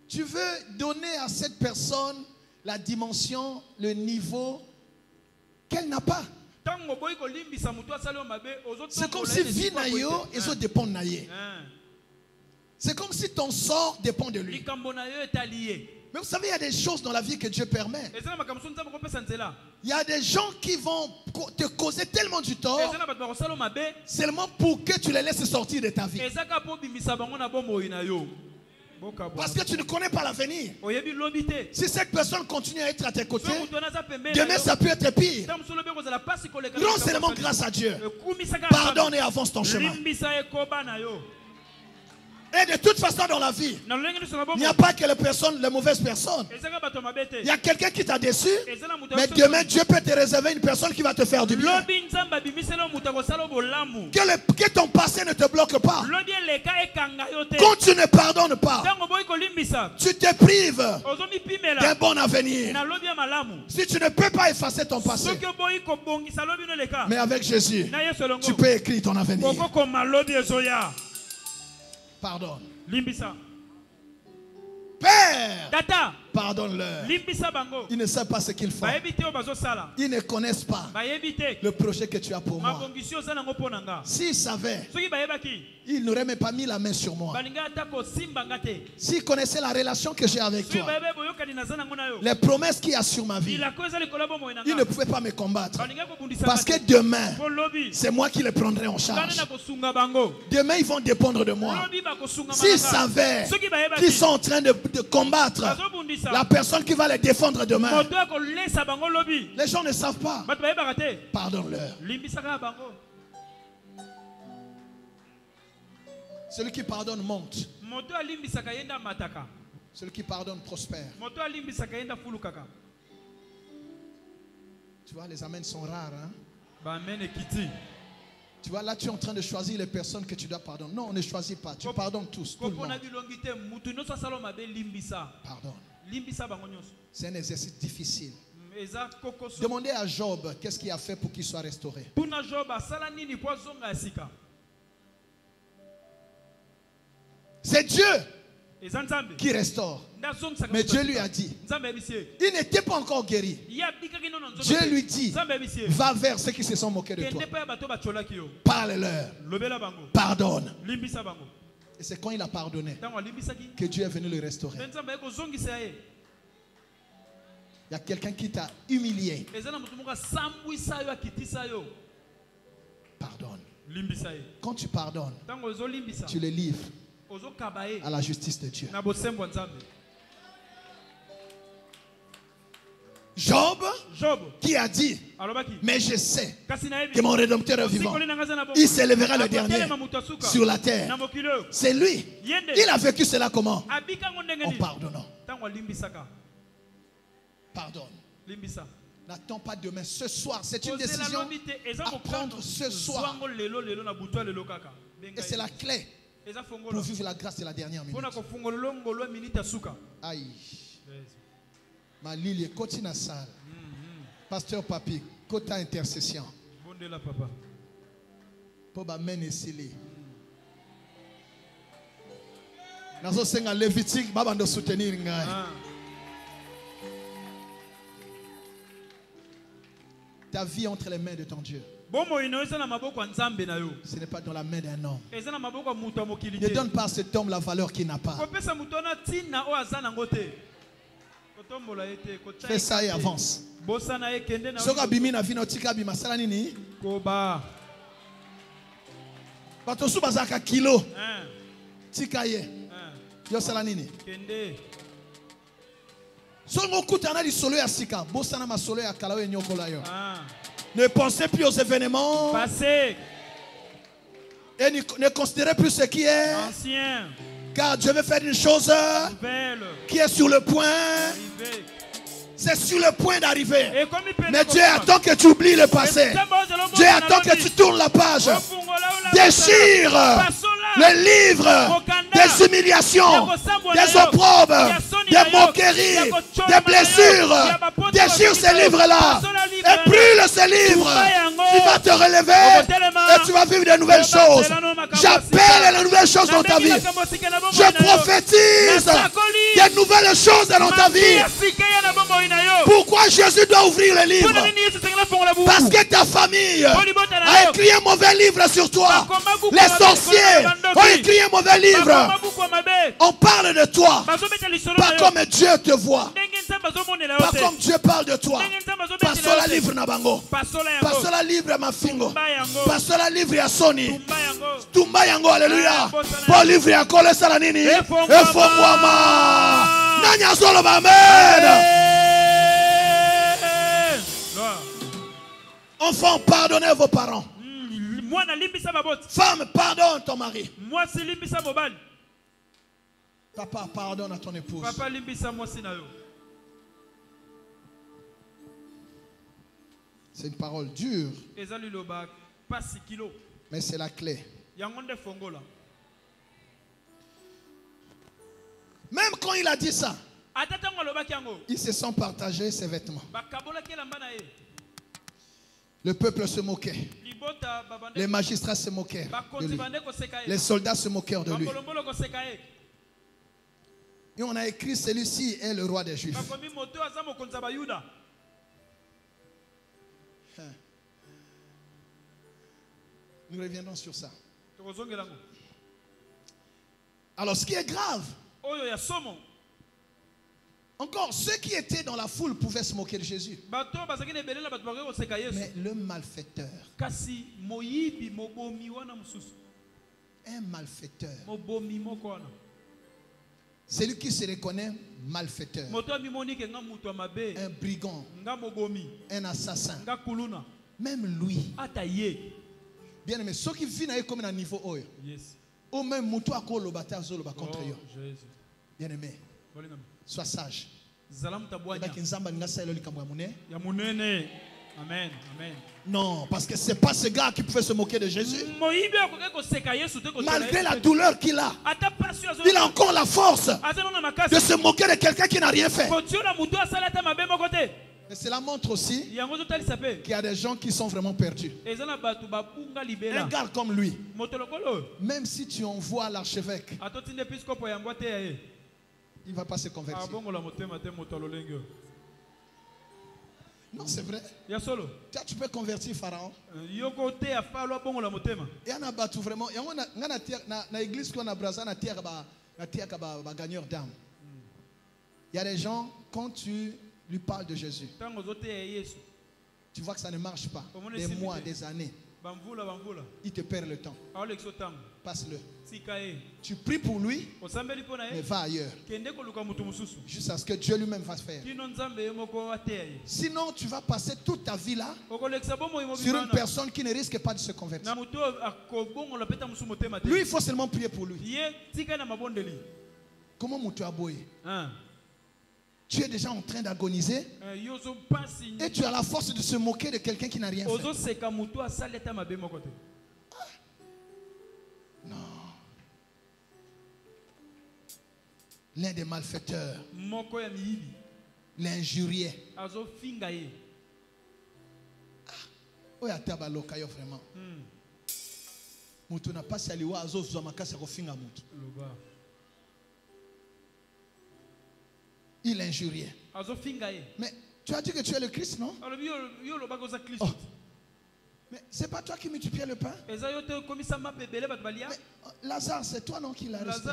tu veux donner à cette personne la dimension, le niveau qu'elle n'a pas. C'est comme si vie nayo et ça dépend de naye. C'est comme si ton sort dépend de lui. Mais vous savez, il y a des choses dans la vie que Dieu permet. Il y a des gens qui vont te causer tellement du tort seulement pour que tu les laisses sortir de ta vie. Parce que tu ne connais pas l'avenir. Si cette personne continue à être à tes côtés, demain ça peut être pire. Rends seulement grâce à Dieu. Pardonne et avance ton chemin. Et de toute façon dans la vie, il n'y a pas que les mauvaises personnes. Il y a quelqu'un qui t'a déçu, mais demain Dieu peut te réserver une personne qui va te faire du bien. Que ton passé ne te bloque pas. Quand tu ne pardonnes pas, tu te prives d'un bon avenir. Si tu ne peux pas effacer ton passé, mais avec Jésus, tu peux écrire ton avenir. Pardonne. Père, pardonne-leur. Ils ne savent pas ce qu'ils font. Ils ne connaissent pas le projet que tu as pour moi. S'ils savaient, ils n'auraient même pas mis la main sur moi. S'ils connaissaient la relation que j'ai avec toi, les promesses qu'il y a sur ma vie, ils ne pouvaient pas me combattre. Parce que demain, c'est moi qui les prendrai en charge. Demain, ils vont dépendre de moi. S'ils savaient qu'ils sont en train de combattre la personne qui va les défendre demain, les gens ne savent pas. Pardonne-leur. Celui qui pardonne monte. Celui qui pardonne prospère. Tu vois, les amens sont rares. Hein? Tu vois, là, tu es en train de choisir les personnes que tu dois pardonner. Non, on ne choisit pas. Tu pardonnes tous. Tout le monde. Pardonne. C'est un exercice difficile. Demandez à Job qu'est-ce qu'il a fait pour qu'il soit restauré. C'est Dieu qui restaure. Mais Dieu lui a dit, il n'était pas encore guéri. Dieu lui dit, va vers ceux qui se sont moqués de toi. Parle-leur. Pardonne. Et c'est quand il a pardonné que Dieu est venu le restaurer. Il y a quelqu'un qui t'a humilié. Pardonne. Quand tu pardonnes, tu le livres à la justice de Dieu. Job qui a dit, mais je sais que mon Rédempteur est vivant. Il s'élèvera le dernier sur la terre. C'est lui. Il a vécu cela comment? En pardonnant. Pardonne. N'attends pas demain. Ce soir, c'est une décision à prendre ce soir. Et c'est la clé pour vivre la grâce de la dernière minute. Aïe. Ma Lily, côté na salle. Pasteur Papi, côté intercession. Pour ba men esili. Nazo senga Lévitique, baba ndo soutenir ngai. Ta vie entre les mains de ton Dieu. Ce n'est pas dans la main d'un homme. Ne donne pas à cet homme la valeur qu'il n'a pas. Fais ça et avance. Soka bimina vino tika bima sala nini? Koba. Bato su bazaka kilo. Tika ye. Yo sala nini? Kende. Songo kutana di solo ya sika. Bosana ma solo ya kalawe nyokola yo. Ne pensez plus aux événements. Passé. Et ne considérez plus ce qui est ancien. Car Dieu veut faire une chose qui est sur le point. C'est sur le point d'arriver. Mais Dieu attend que tu oublies le passé. Dieu attend que tu tournes la page. Déchire le livre des humiliations, des opprobes, des moqueries, des blessures. Déchire ces livres-là et brûle ces livres. Tu vas te relever et tu vas vivre de nouvelles choses. J'appelle les nouvelles choses dans ta vie. Je prophétise des nouvelles choses dans ta vie. Pourquoi Jésus doit ouvrir le livre? Parce que ta famille a écrit un mauvais livre sur toi. Les sorciers ont écrit un mauvais livre. On parle de toi. Pas comme Dieu te voit. Pas comme Dieu parle de toi. Pas sur la livre Nabango. Pas sur la livre Mafingo. Pas sur la livre Yasoni. Tumba yango, alléluia. Pas livre Yakole Salanini. Et Fongwama. Nanya Solo Bamed. Enfants, pardonnez vos parents. Femme, pardonne ton mari. Papa, pardonne à ton épouse. C'est une parole dure. Mais c'est la clé. Même quand il a dit ça, ils se sont partagés ses vêtements. Le peuple se moquait. Les magistrats se moquaient de lui. Les soldats se moquèrent de lui. Et on a écrit, celui-ci est le roi des Juifs. Nous reviendrons sur ça. Alors ce qui est grave, encore ceux qui étaient dans la foule pouvaient se moquer de Jésus. Mais le malfaiteur, un malfaiteur, celui qui se reconnaît malfaiteur, un brigand, un assassin, même lui. Bien aimé, ceux qui viennent comme un niveau haut, ou même moutou à quoi le bataille contre eux. Bien aimé, sois sage. Amen. Amen. Non, parce que c'est pas ce gars qui pouvait se moquer de Jésus. Malgré la douleur qu'il a, il a encore la force de se moquer de quelqu'un qui n'a rien fait. Et cela montre aussi qu'il y a des gens qui sont vraiment perdus. Un gars comme lui, même si tu envoies l'archevêque, il ne va pas se convertir. Non, c'est vrai. Tu peux convertir Pharaon. Il y a vraiment. Il y a des gens, quand tu lui parles de Jésus, tu vois que ça ne marche pas. Des mois, des années. Il te perd le temps. Passe-le. Tu pries pour lui, mais va ailleurs. Jusqu'à ce que Dieu lui-même fasse faire. Sinon, tu vas passer toute ta vie là sur une personne qui ne risque pas de se convertir. Lui, il faut seulement prier pour lui. Comment Moutou Aboye? Tu es déjà en train d'agoniser et tu as la force de se moquer de quelqu'un qui n'a rien fait. Non. L'un des malfaiteurs, l'injurié. Vraiment. Moutou n'a pas saliwa azo zomakasa kofinga moutou. Il injuriait. Mais tu as dit que tu es le Christ, non? Oh. Mais c'est pas toi qui multipliais le pain? Mais, Lazare, c'est toi non qui l'a resté?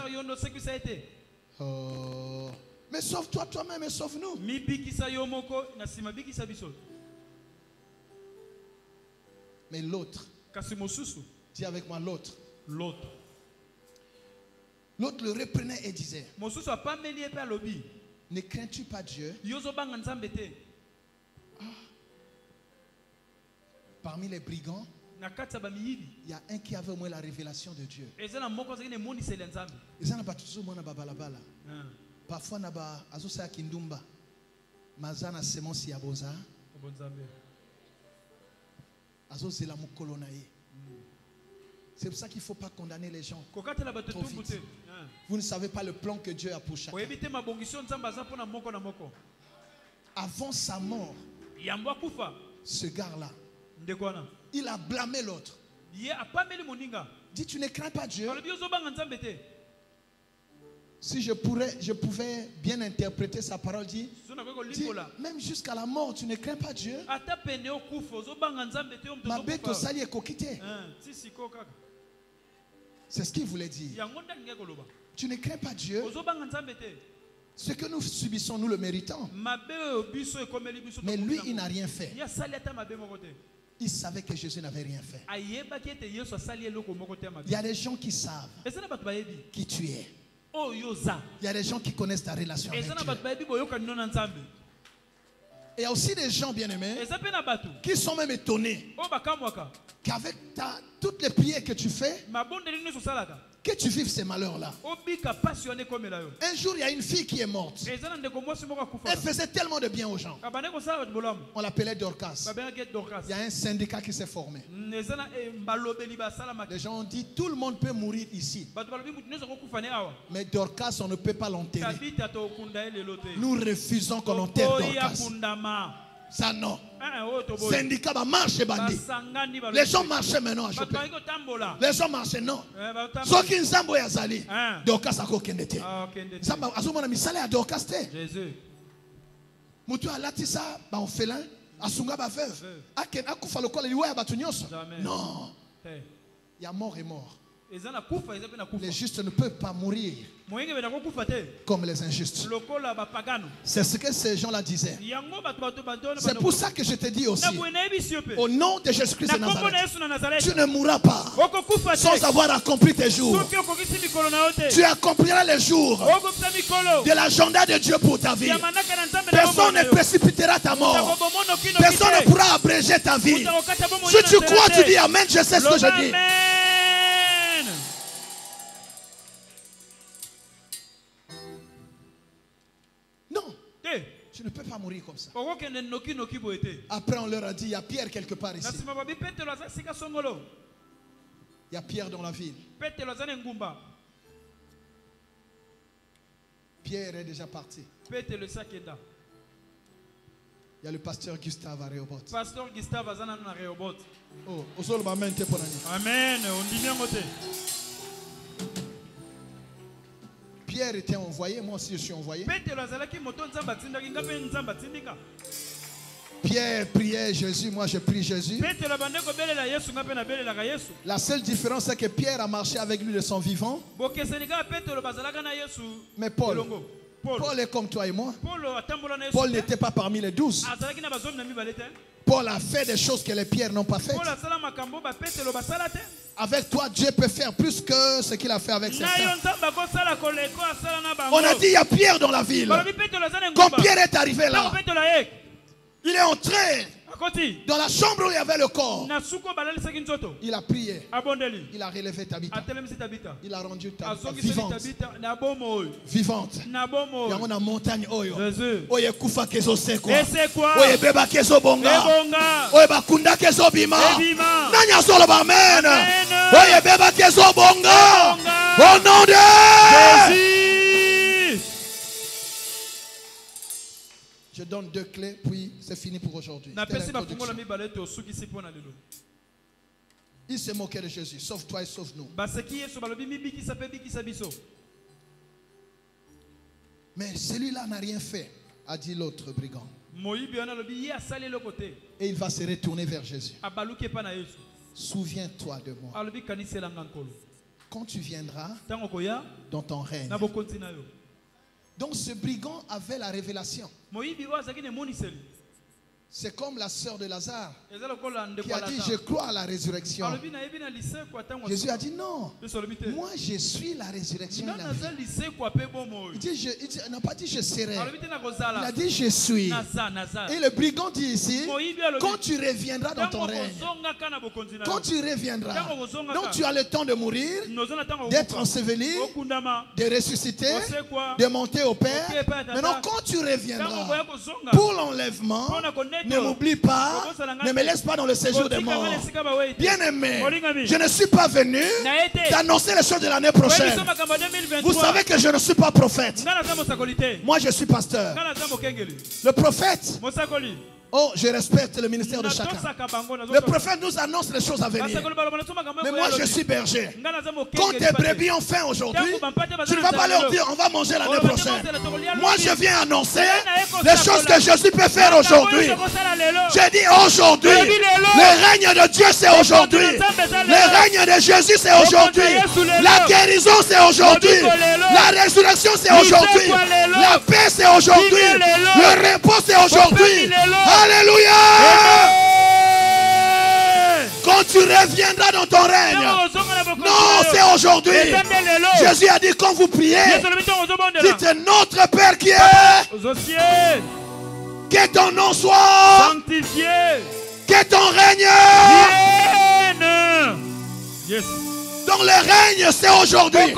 Oh. Mais sauve-toi toi-même et sauve-nous. Mais l'autre, dis avec moi l'autre. L'autre le reprenait et disait: ne crains-tu pas Dieu? Parmi les brigands, il y a un qui avait au moins la révélation de Dieu. Parfois, c'est pour ça qu'il ne faut pas condamner les gens trop vite. Vous ne savez pas le plan que Dieu a pour chacun. Avant sa mort, ce gars-là, il a blâmé l'autre. Dit: tu ne crains pas Dieu? Si je pouvais bien interpréter sa parole, dit même jusqu'à la mort, tu ne crains pas Dieu? Ma bête au sali est coquité. C'est ce qu'il voulait dire. Tu ne crains pas Dieu? Ce que nous subissons, nous le méritons. Mais lui, il n'a rien fait. Il savait que Jésus n'avait rien fait. Il y a des gens qui savent qui tu es. Il y a des gens qui connaissent ta relation avec Dieu. Et il y a aussi des gens bien-aimés qui sont même étonnés qu'avec toutes les prières que tu fais, que tu vives ces malheurs-là. Un jour, il y a une fille qui est morte. Elle faisait tellement de bien aux gens. On l'appelait Dorcas. Il y a un syndicat qui s'est formé. Les gens ont dit: tout le monde peut mourir ici, mais Dorcas, on ne peut pas l'enterrer. Nous refusons qu'on enterre Dorcas. Ça non. Syndicat va marcher bandit. Les gens marchaient maintenant. Les gens marchaient non. Ceux qui nzambo ya zali. Dorcas ako kendete. Nzamba azomona misala ya Dorcas te. Jésus. Mutu alatisa ba orphelin, asunga ba veuve. Akufa lokola liwa ya batu nyonso. Non. Il y a mort et mort. Les justes ne peuvent pas mourir comme les injustes. C'est ce que ces gens-là disaient. C'est pour ça que je te dis aussi, au nom de Jésus-Christ de Nazareth, tu ne mourras pas sans avoir accompli tes jours. Tu accompliras les jours de l'agenda de Dieu pour ta vie. Personne ne précipitera ta mort. Personne ne pourra abréger ta vie. Si tu crois, tu dis Amen. Je sais ce que je dis. Tu ne peux pas mourir comme ça. Après, on leur a dit, il y a Pierre quelque part ici. Il y a Pierre dans la ville. Pierre est déjà parti. Il y a le pasteur Gustave à Rehoboth. Pasteur Gustave à Rehoboth. Oh, amen. Pierre était envoyé, moi aussi je suis envoyé. Pierre priait Jésus, moi je prie Jésus. La seule différence c'est que Pierre a marché avec lui de son vivant. Mais Paul est comme toi et moi. Paul n'était pas parmi les 12. Paul a fait des choses que les Pierres n'ont pas faites. Avec toi, Dieu peut faire plus que ce qu'il a fait avec certains. On a dit, il y a Pierre dans la ville. Quand Pierre est arrivé là, il est entré dans la chambre où il y avait le corps. Il a prié. Il a relevé Tabitha. Il a rendu Tabitha vivante. Vivante. Il y a une montagne. Oye kufa kezo seko. Oye beba kezo bonga. Oye bakunda kezo bima. Nanya solo amen. Oye beba kezo bonga. Au nom de Jésus. Je donne 2 clés, puis c'est fini pour aujourd'hui. Il s'est moqué de Jésus. Sauve-toi et sauve-nous. Mais celui-là n'a rien fait, a dit l'autre brigand. Et il va se retourner vers Jésus. Souviens-toi de moi. Quand tu viendras dans ton règne. Donc ce brigand avait la révélation. C'est comme la sœur de Lazare qui a dit, je crois à la résurrection. Jésus a dit, non, moi je suis la résurrection et la vie. Il n'a pas dit je serai. Il a dit je suis. Et le brigand dit ici, quand tu reviendras dans ton règne, quand tu reviendras, donc tu as le temps de mourir, d'être enseveli, de ressusciter, de monter au Père. Maintenant quand tu reviendras pour l'enlèvement, ne m'oublie pas, ne me laisse pas dans le séjour des morts. Bien-aimé, je ne suis pas venu d'annoncer les choses de l'année prochaine. Vous savez que je ne suis pas prophète. Moi je suis pasteur. Le prophète, oh, je respecte le ministère de chacun. Le prophète nous annonce les choses à venir. Mais moi je suis berger. Quand tes brebis ont faim aujourd'hui, tu ne vas pas leur dire on va manger l'année prochaine. Moi je viens annoncer les choses que Jésus peut faire aujourd'hui. J'ai dit aujourd'hui, le règne de Dieu c'est aujourd'hui. Le règne de Jésus c'est aujourd'hui. La guérison c'est aujourd'hui. La résurrection c'est aujourd'hui. La paix c'est aujourd'hui. Le repos c'est aujourd'hui. Alléluia. Quand tu reviendras dans ton règne. Non, c'est aujourd'hui. Jésus a dit quand vous priez, dites notre Père qui est. Que ton nom soit sanctifié. Que ton règne vienne. Yes. Donc le règne c'est aujourd'hui.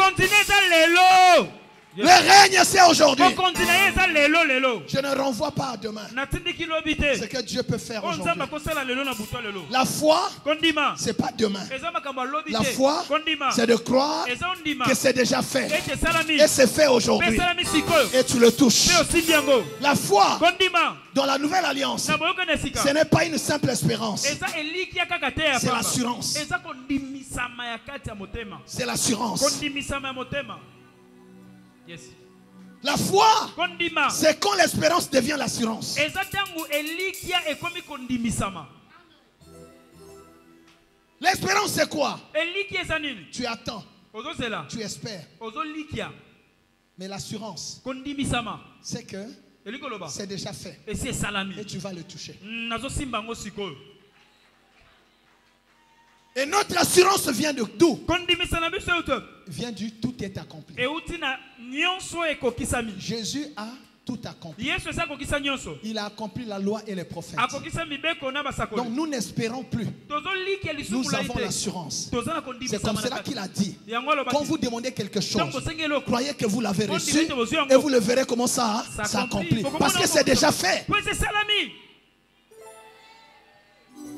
Le règne c'est aujourd'hui. Je ne renvoie pas à demain. Ce que Dieu peut faire aujourd'hui. La foi, c'est pas demain. La foi, c'est de croire que c'est déjà fait. Et c'est fait aujourd'hui. Et tu le touches. La foi, dans la nouvelle alliance, ce n'est pas une simple espérance. C'est l'assurance. C'est l'assurance. Yes. La foi, c'est quand l'espérance devient l'assurance. L'espérance c'est quoi? Tu attends, tu espères. Mais l'assurance, c'est que c'est déjà fait. Et tu vas le toucher. Et notre assurance vient de d'où? Vient du tout est accompli. Jésus a tout accompli. Il a accompli la loi et les prophètes. Donc nous n'espérons plus. Nous avons l'assurance. C'est comme cela qu'il a dit. Quand vous demandez quelque chose, croyez que vous l'avez reçu et vous le verrez comment ça s'accomplit. Parce que c'est déjà fait.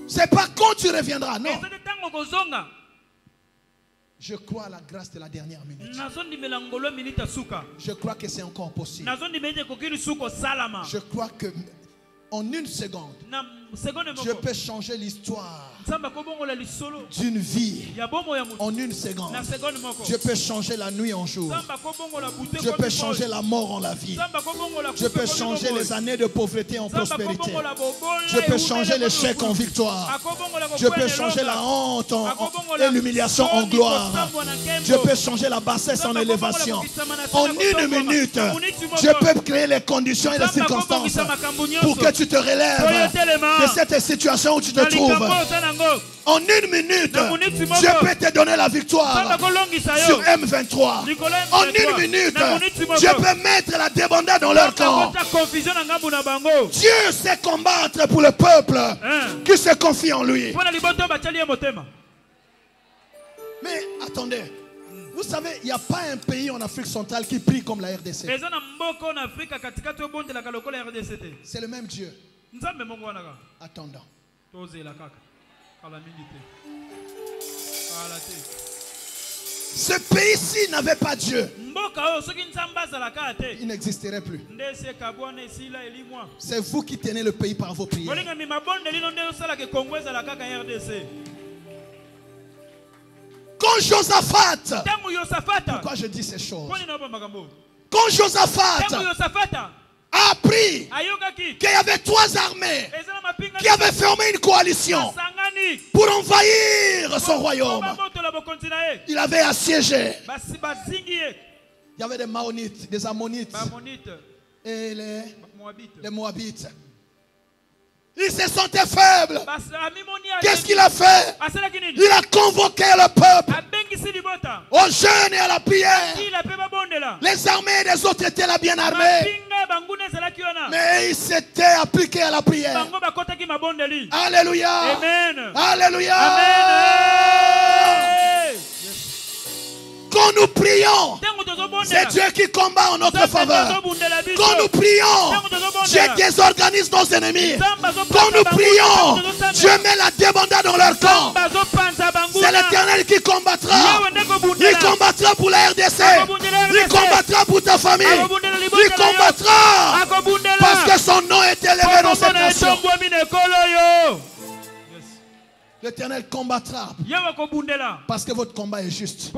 C'est pas quand tu reviendras, non. Je crois à la grâce de la dernière minute. Je crois que c'est encore possible. Je crois que en une seconde, je peux changer l'histoire d'une vie. En une seconde, je peux changer la nuit en jour. Je peux changer la mort en la vie. Je peux changer les années de pauvreté en prospérité. Je peux changer l'échec en victoire. Je peux changer la honte et l'humiliation en gloire. Je peux changer la bassesse en élévation. En une minute, je peux créer les conditions et les circonstances pour que tu te relèves de cette situation où tu te trouves. En une minute, je peux te donner la victoire sur M23. En une minute, je peux mettre la débandade dans leur camp. Dieu sait combattre pour le peuple qui se confie en lui. Mais attendez, vous savez, il n'y a pas un pays en Afrique centrale qui prie comme la RDC. C'est le même Dieu. Attendant. Ce pays-ci n'avait pas Dieu. Il n'existerait plus. C'est vous qui tenez le pays par vos prières. Quand Josaphat, pourquoi je dis ces choses? Quand Josaphat a appris qu'il y avait 3 armées qui avaient formé une coalition pour envahir son royaume, il avait assiégé. Il y avait des Maonites, des Ammonites et les Moabites. Il se sentait faible. Qu'est-ce qu'il a fait? Il a convoqué le peuple au jeûne et à la prière. Les armées des autres étaient là bien armées, mais il s'était appliqué à la prière. Alléluia. Amen. Alléluia. Amen. Quand nous prions, c'est Dieu qui combat en notre faveur. Quand nous prions, Dieu désorganise nos ennemis. Quand nous prions, Dieu met la débandade dans leur camp. C'est l'Éternel qui combattra. Il combattra pour la RDC. Il combattra pour ta famille. Il combattra parce que son nom est élevé dans cette nation. L'Éternel combattra parce que votre combat est juste.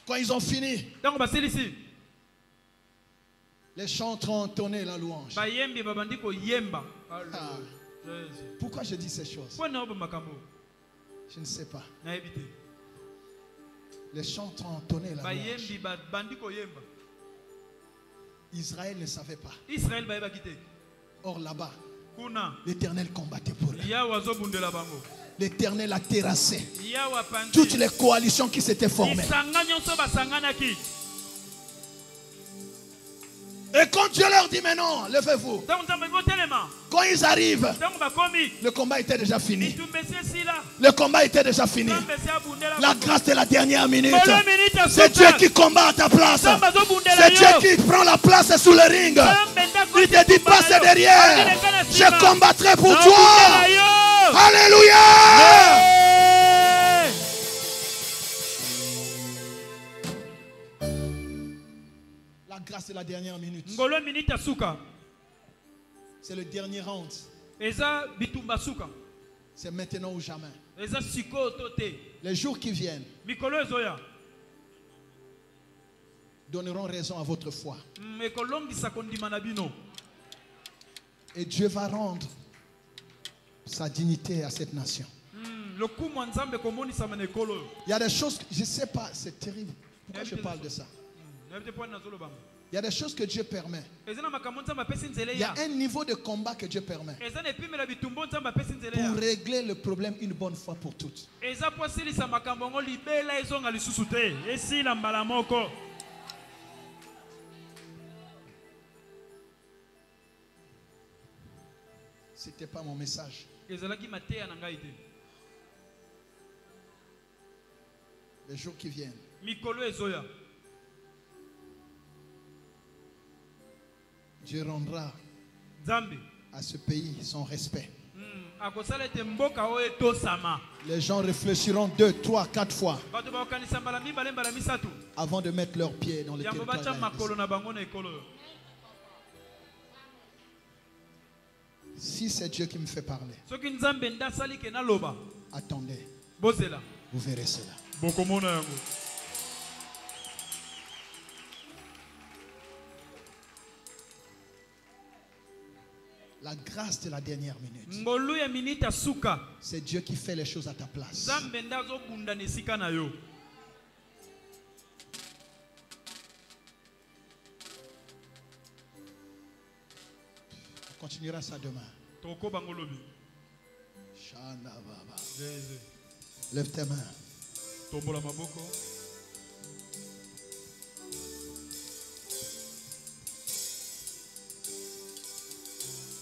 Quand ils ont fini, les chants ont entonné la louange. Pourquoi je dis ces choses? Je ne sais pas. Les chants ont entonné la louange. Israël ne savait pas. Or là-bas, l'Éternel combattait pour eux. L'Éternel a terrassé toutes les coalitions qui s'étaient formées. Et quand Dieu leur dit maintenant, levez-vous. Quand ils arrivent, le combat était déjà fini. Le combat était déjà fini. La grâce de la dernière minute. C'est Dieu qui combat à ta place. C'est Dieu qui prend la place sous le ring. Il te dit passe derrière. Je combattrai pour toi. Alléluia. La grâce de la dernière minute. C'est le dernier round. C'est maintenant ou jamais. Les jours qui viennent donneront raison à votre foi. Et Dieu va rendre sa dignité à cette nation. Il y a des choses, je ne sais pas, c'est terrible. Pourquoi je parle de ça? Il y a des choses que Dieu permet. Il y a un niveau de combat que Dieu permet pour régler le problème une bonne fois pour toutes. C'était pas mon message. Les jours qui viennent. Dieu rendra à ce pays son respect. Les gens réfléchiront 2, 3, 4 fois avant de mettre leurs pieds dans le territoire. Si c'est Dieu qui me fait parler, attendez, vous verrez cela. La grâce de la dernière minute, c'est Dieu qui fait les choses à ta place. On continuera ça demain. Lève tes mains.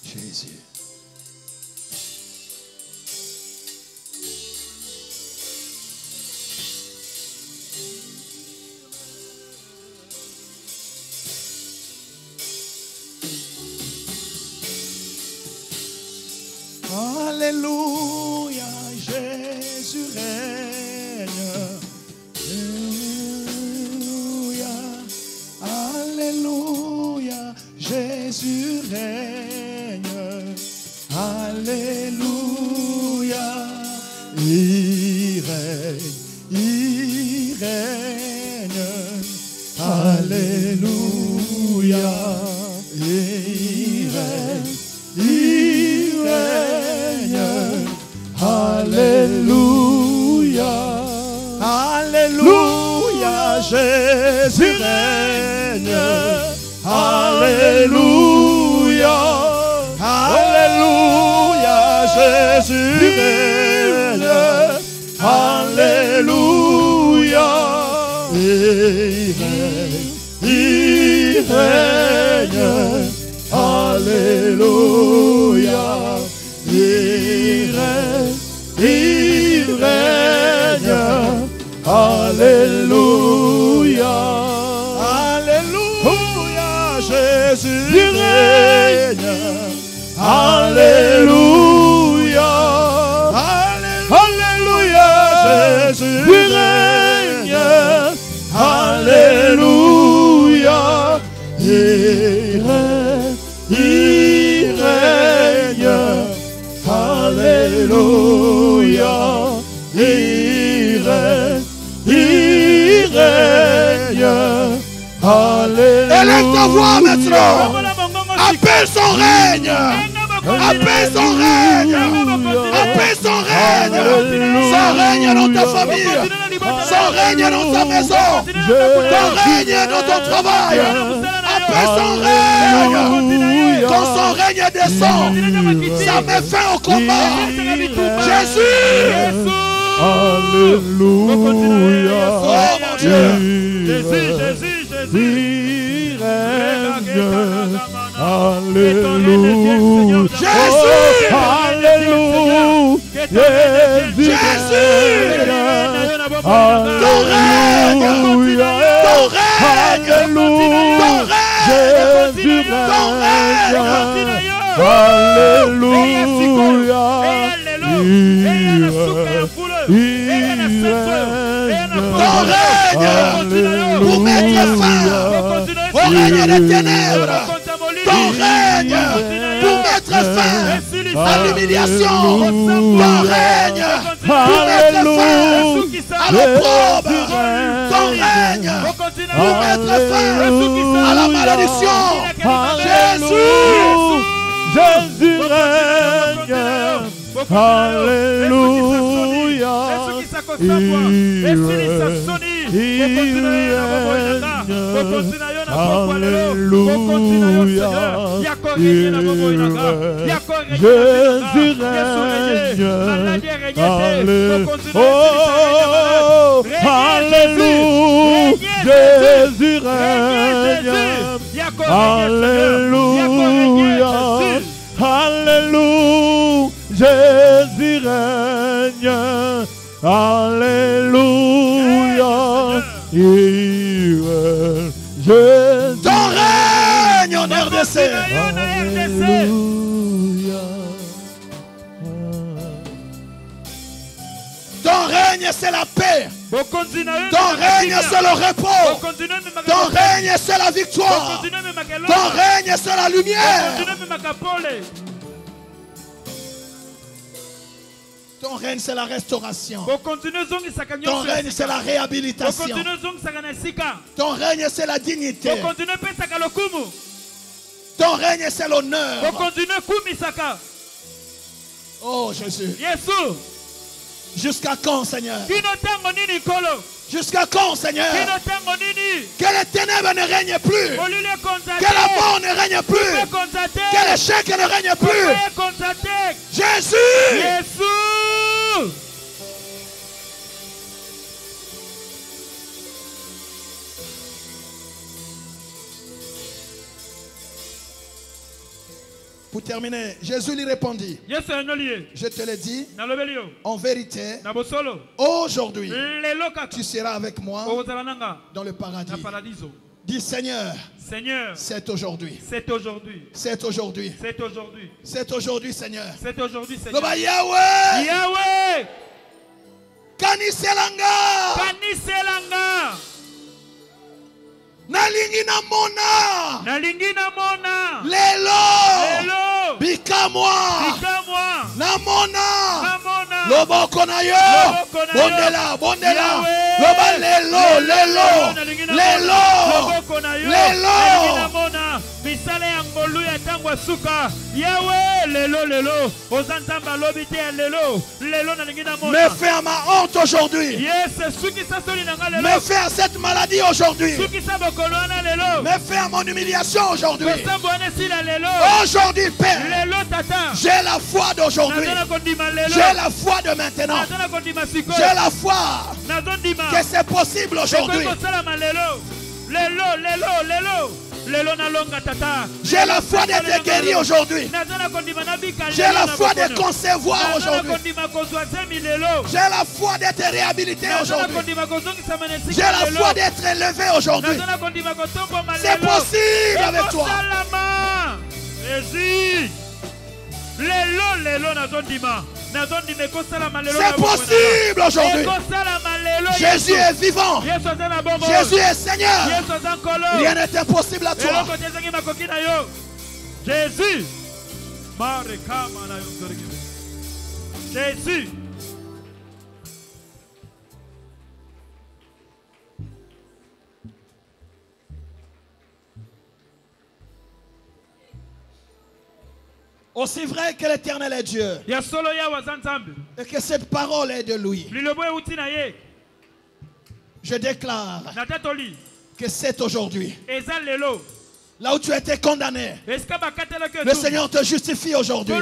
Jésus. Alléluia, Jésus règne. Alléluia, Alléluia, Jésus règne. Alléluia, il règne, il règne. Alléluia, il règne, il règne. Alléluia, Alléluia, Jésus règne. Alléluia, Alléluia, Jésus règne. Alléluia, il règne, il règne. Alléluia, il règne, il règne. Alléluia, Alléluia, Jésus règne. Alléluia, Alléluia, Jésus règne. Alléluia, il règne, il règne. Alléluia, il règne, il règne. Alléluia. Élève ta voix maintenant. Appelle son règne. Appelle son règne. Appelle son règne. Son règne dans ta famille. Son règne dans ta maison. Son règne dans ton travail. Appelle son règne. Quand son règne descend, ça met fin au combat. Jésus. Alléluia. Oh mon Dieu. Jésus, Jésus, Jésus. Alléluia. Jésus. Alléluia. Jésus. Ton règne. Ton règne. Jésus. Ton règne. Alléluia. Ton règne pour mettre fin au règne des ténèbres. Ton règne pour mettre fin à l'humiliation. Ton règne pour mettre fin à l'opprobre. Ton règne pour mettre fin à la malédiction. Jésus. Jésus règne. Alléluia. Jésus règne. Alléluia. Jésus règne. Alléluia. Alléluia. Jésus règne. Alléluia. Jésus. Ton règne en RDC. Alléluia. Ton règne c'est la paix. Ton règne c'est le repos. Ton règne c'est la victoire. Ton règne c'est la lumière. Ton règne c'est la restauration. Ton règne c'est la réhabilitation. Ton règne c'est la dignité. Ton règne c'est l'honneur. Oh Jésus. Jusqu'à quand, Seigneur? Jusqu'à quand, Seigneur? Que les ténèbres ne règnent plus. Que la mort ne règne plus. Que l'échec ne règne plus. Jésus! Pour terminer, Jésus lui répondit. Je te l'ai dit, en vérité, aujourd'hui, tu seras avec moi dans le paradis. Dis Seigneur, c'est aujourd'hui. C'est aujourd'hui. C'est aujourd'hui. C'est aujourd'hui. C'est aujourd'hui, Seigneur. C'est aujourd'hui, Seigneur. Yahweh! Yahweh! Kaniselanga! Kaniselanga! Nalingi na mona lelo bikamwa namona loboko na yo bondela loba lelo misale ya ngolu ya tango suka Yahweh lelo ozantamba lobite lelo nalingi na mona. Mais fais à ma honte aujourd'hui. Mais fais à cette maladie aujourd'hui. Mais fais à mon humiliation aujourd'hui. Aujourd'hui, Père, j'ai la foi d'aujourd'hui. J'ai la foi de maintenant. J'ai la foi que c'est possible aujourd'hui. J'ai la foi d'être guéri aujourd'hui. J'ai la foi de concevoir aujourd'hui. J'ai la foi d'être réhabilité aujourd'hui. J'ai la foi d'être élevé aujourd'hui. C'est possible avec toi. C'est possible aujourd'hui. Jésus est vivant. Jésus est Seigneur. Rien n'est impossible à toi. Jésus. Jésus. Aussi vrai que l'Éternel est Dieu et que cette parole est de lui, je déclare que c'est aujourd'hui. Là où tu as été condamné, le Seigneur te justifie aujourd'hui.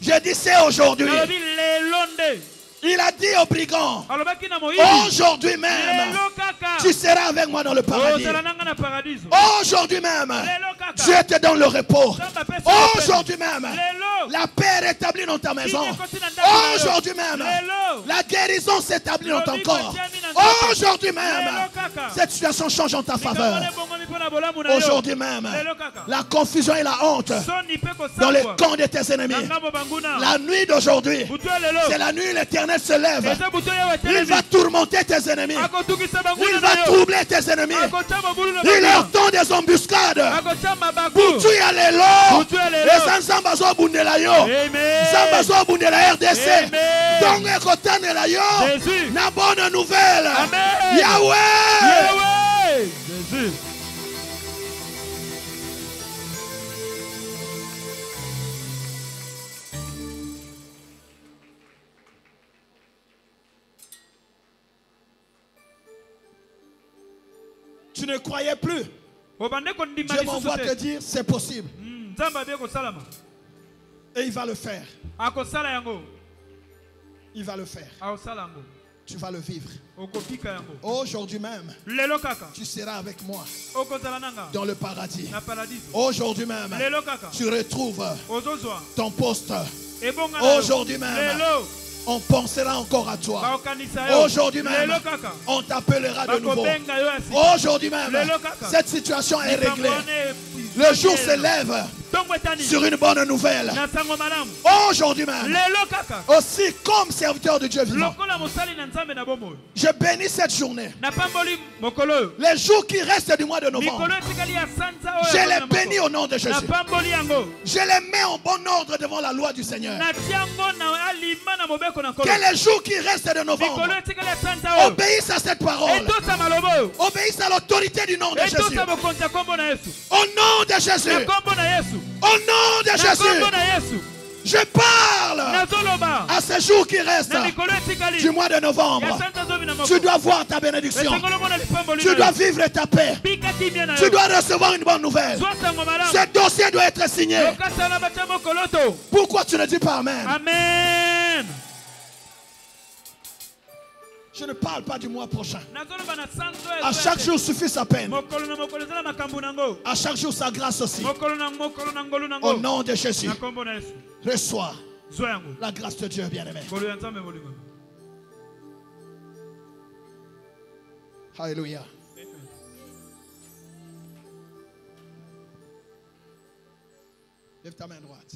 Je dis c'est aujourd'hui. Il a dit aux brigands, aujourd'hui même, tu seras avec moi dans le paradis. Aujourd'hui même, Dieu te donne le repos. Aujourd'hui même, la paix est établie dans ta maison. Aujourd'hui même, la guérison s'établit dans ton corps. Aujourd'hui même, cette situation change en ta faveur. Aujourd'hui même, la confusion et la honte dans les camps de tes ennemis. La nuit d'aujourd'hui, c'est la nuit l'Éternel se lève. Il va tourmenter tes ennemis. Il va troubler tes ennemis. Il leur tend des embuscades. Boutu ya lelo. Les ensembles zo bundela yo. Zambazo bundela RDC. Donc ekotane la yo. Na bonne nouvelle. Yahweh. Jésus. Tu ne croyais plus. Dieu m'envoie te dire c'est possible. Et il va le faire. Il va le faire. Tu vas le vivre. Aujourd'hui même, tu seras avec moi dans le paradis. Aujourd'hui même, tu retrouves ton poste. Aujourd'hui même, on pensera encore à toi. Aujourd'hui même, on t'appellera de nouveau. Aujourd'hui même, cette situation est réglée. Le jour se lève sur une bonne nouvelle. Aujourd'hui même, aussi comme serviteur de Dieu vivant, je bénis cette journée. Les jours qui restent du mois de novembre, je les bénis au nom de Jésus. Je les mets en bon ordre devant la loi du Seigneur. Que les jours qui restent de novembre obéissent à cette parole. Obéissent à l'autorité du nom de Jésus. Au nom de Jésus. Au nom de Jésus. Je parle à ces jours qui restent du mois de novembre. Tu dois voir ta bénédiction. Tu dois vivre ta paix. Tu dois recevoir une bonne nouvelle. Ce dossier doit être signé. Pourquoi tu ne dis pas Amen? Amen. Je ne parle pas du mois prochain. À chaque jour suffit sa peine. À chaque jour sa grâce aussi. Au nom de Jésus, reçois la grâce de Dieu bien-aimé. Alléluia. Lève ta main droite.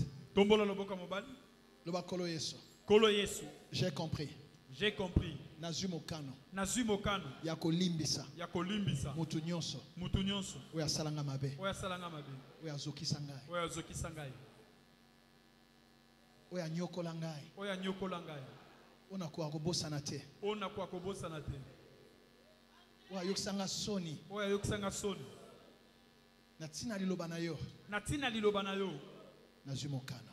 J'ai compris. J'ai compris. Nazumokano. Yakolimbisa. Mutunyonso. Oya salanga mabe. Oya zoki sangai. Oya nyokola ngai. Ona kwa kobosana te. Oya yoksanga soni. Natina liloba na yo. Nazumokano.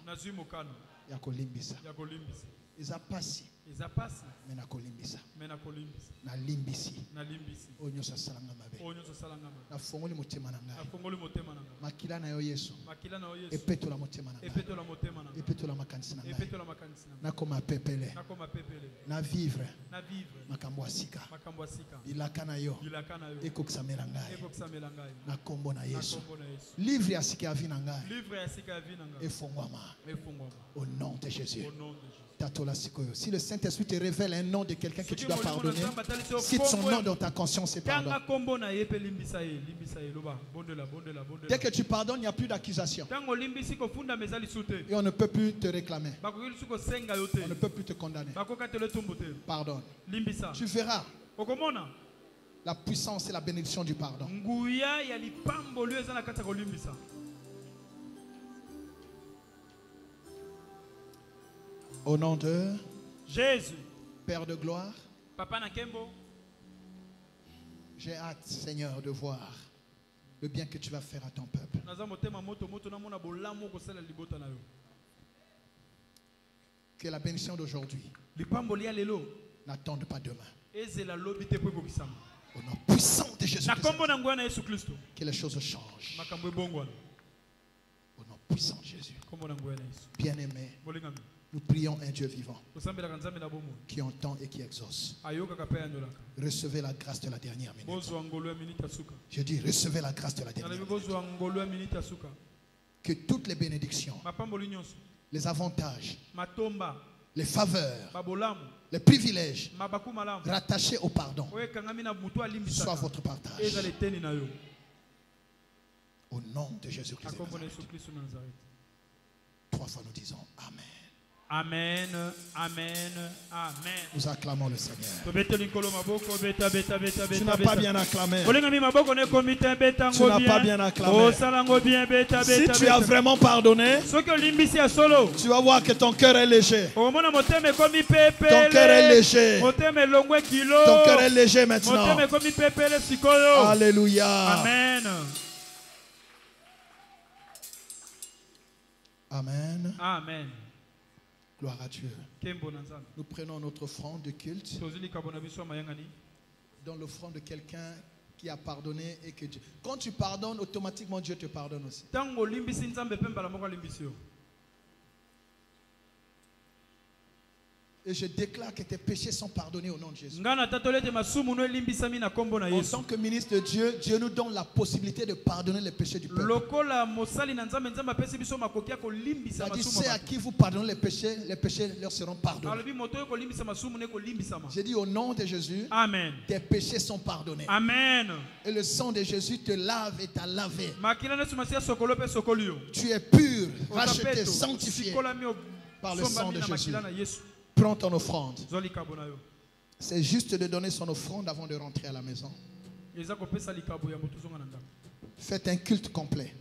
Yakolimbisa. Izapasi. Mena kolimbisa. Na limbisi. Onyosa salanga mabe. Na fongoli motema na ngai. Makila na yo Yesu. Epetola motema na ngai. Epetola makanisi na ngai. Na koma pepele. Na vivre. Makambo asika. Ilaka na yo. Ekokisa mela ngai. Na kombo na Yesu. Livre ya sika avi na ngai. Efongwama. Au nom de Jésus. Si le Saint-Esprit te révèle un nom de quelqu'un que tu dois pardonner, cite son nom dans ta conscience et pardonne. Dès que tu pardonnes, il n'y a plus d'accusation. Et on ne peut plus te réclamer. On ne peut plus te condamner. Pardonne. Tu verras la puissance et la bénédiction du pardon. Au nom de Jésus, Père de gloire, Papa Nakembo, j'ai hâte, Seigneur, de voir le bien que tu vas faire à ton peuple. Que la bénédiction d'aujourd'hui n'attende pas demain. Au nom puissant de Jésus-Christ, que les choses changent. Au nom puissant de Jésus. Bien-aimé, nous prions un Dieu vivant qui entend et qui exauce. Recevez la grâce de la dernière minute. Je dis, recevez la grâce de la dernière minute. Que toutes les bénédictions, les avantages, les faveurs, les privilèges rattachés au pardon soient votre partage. Au nom de Jésus-Christ. 3 fois nous disons Amen. Amen, amen, amen. Nous acclamons le Seigneur. Tu n'as pas bien acclamé. Tu n'as pas bien acclamé. Si tu as vraiment pardonné, tu vas voir que ton cœur est léger. Ton cœur est léger. Ton cœur est léger maintenant. Alléluia. Amen. Amen. Amen. Gloire à Dieu. Nous prenons notre offrande de culte dans l'offrande de quelqu'un qui a pardonné et que Dieu. Quand tu pardonnes, automatiquement Dieu te pardonne aussi. Et je déclare que tes péchés sont pardonnés au nom de Jésus. En tant que ministre de Dieu, Dieu nous donne la possibilité de pardonner les péchés du peuple. C'est à qui vous pardonnez les péchés leur seront pardonnés. J'ai dit au nom de Jésus, Amen. Tes péchés sont pardonnés. Amen. Et le sang de Jésus te lave et t'a lavé. Tu es pur, racheté, sanctifié par le sang de Jésus. Prends ton offrande. C'est juste de donner son offrande avant de rentrer à la maison. Faites un culte complet.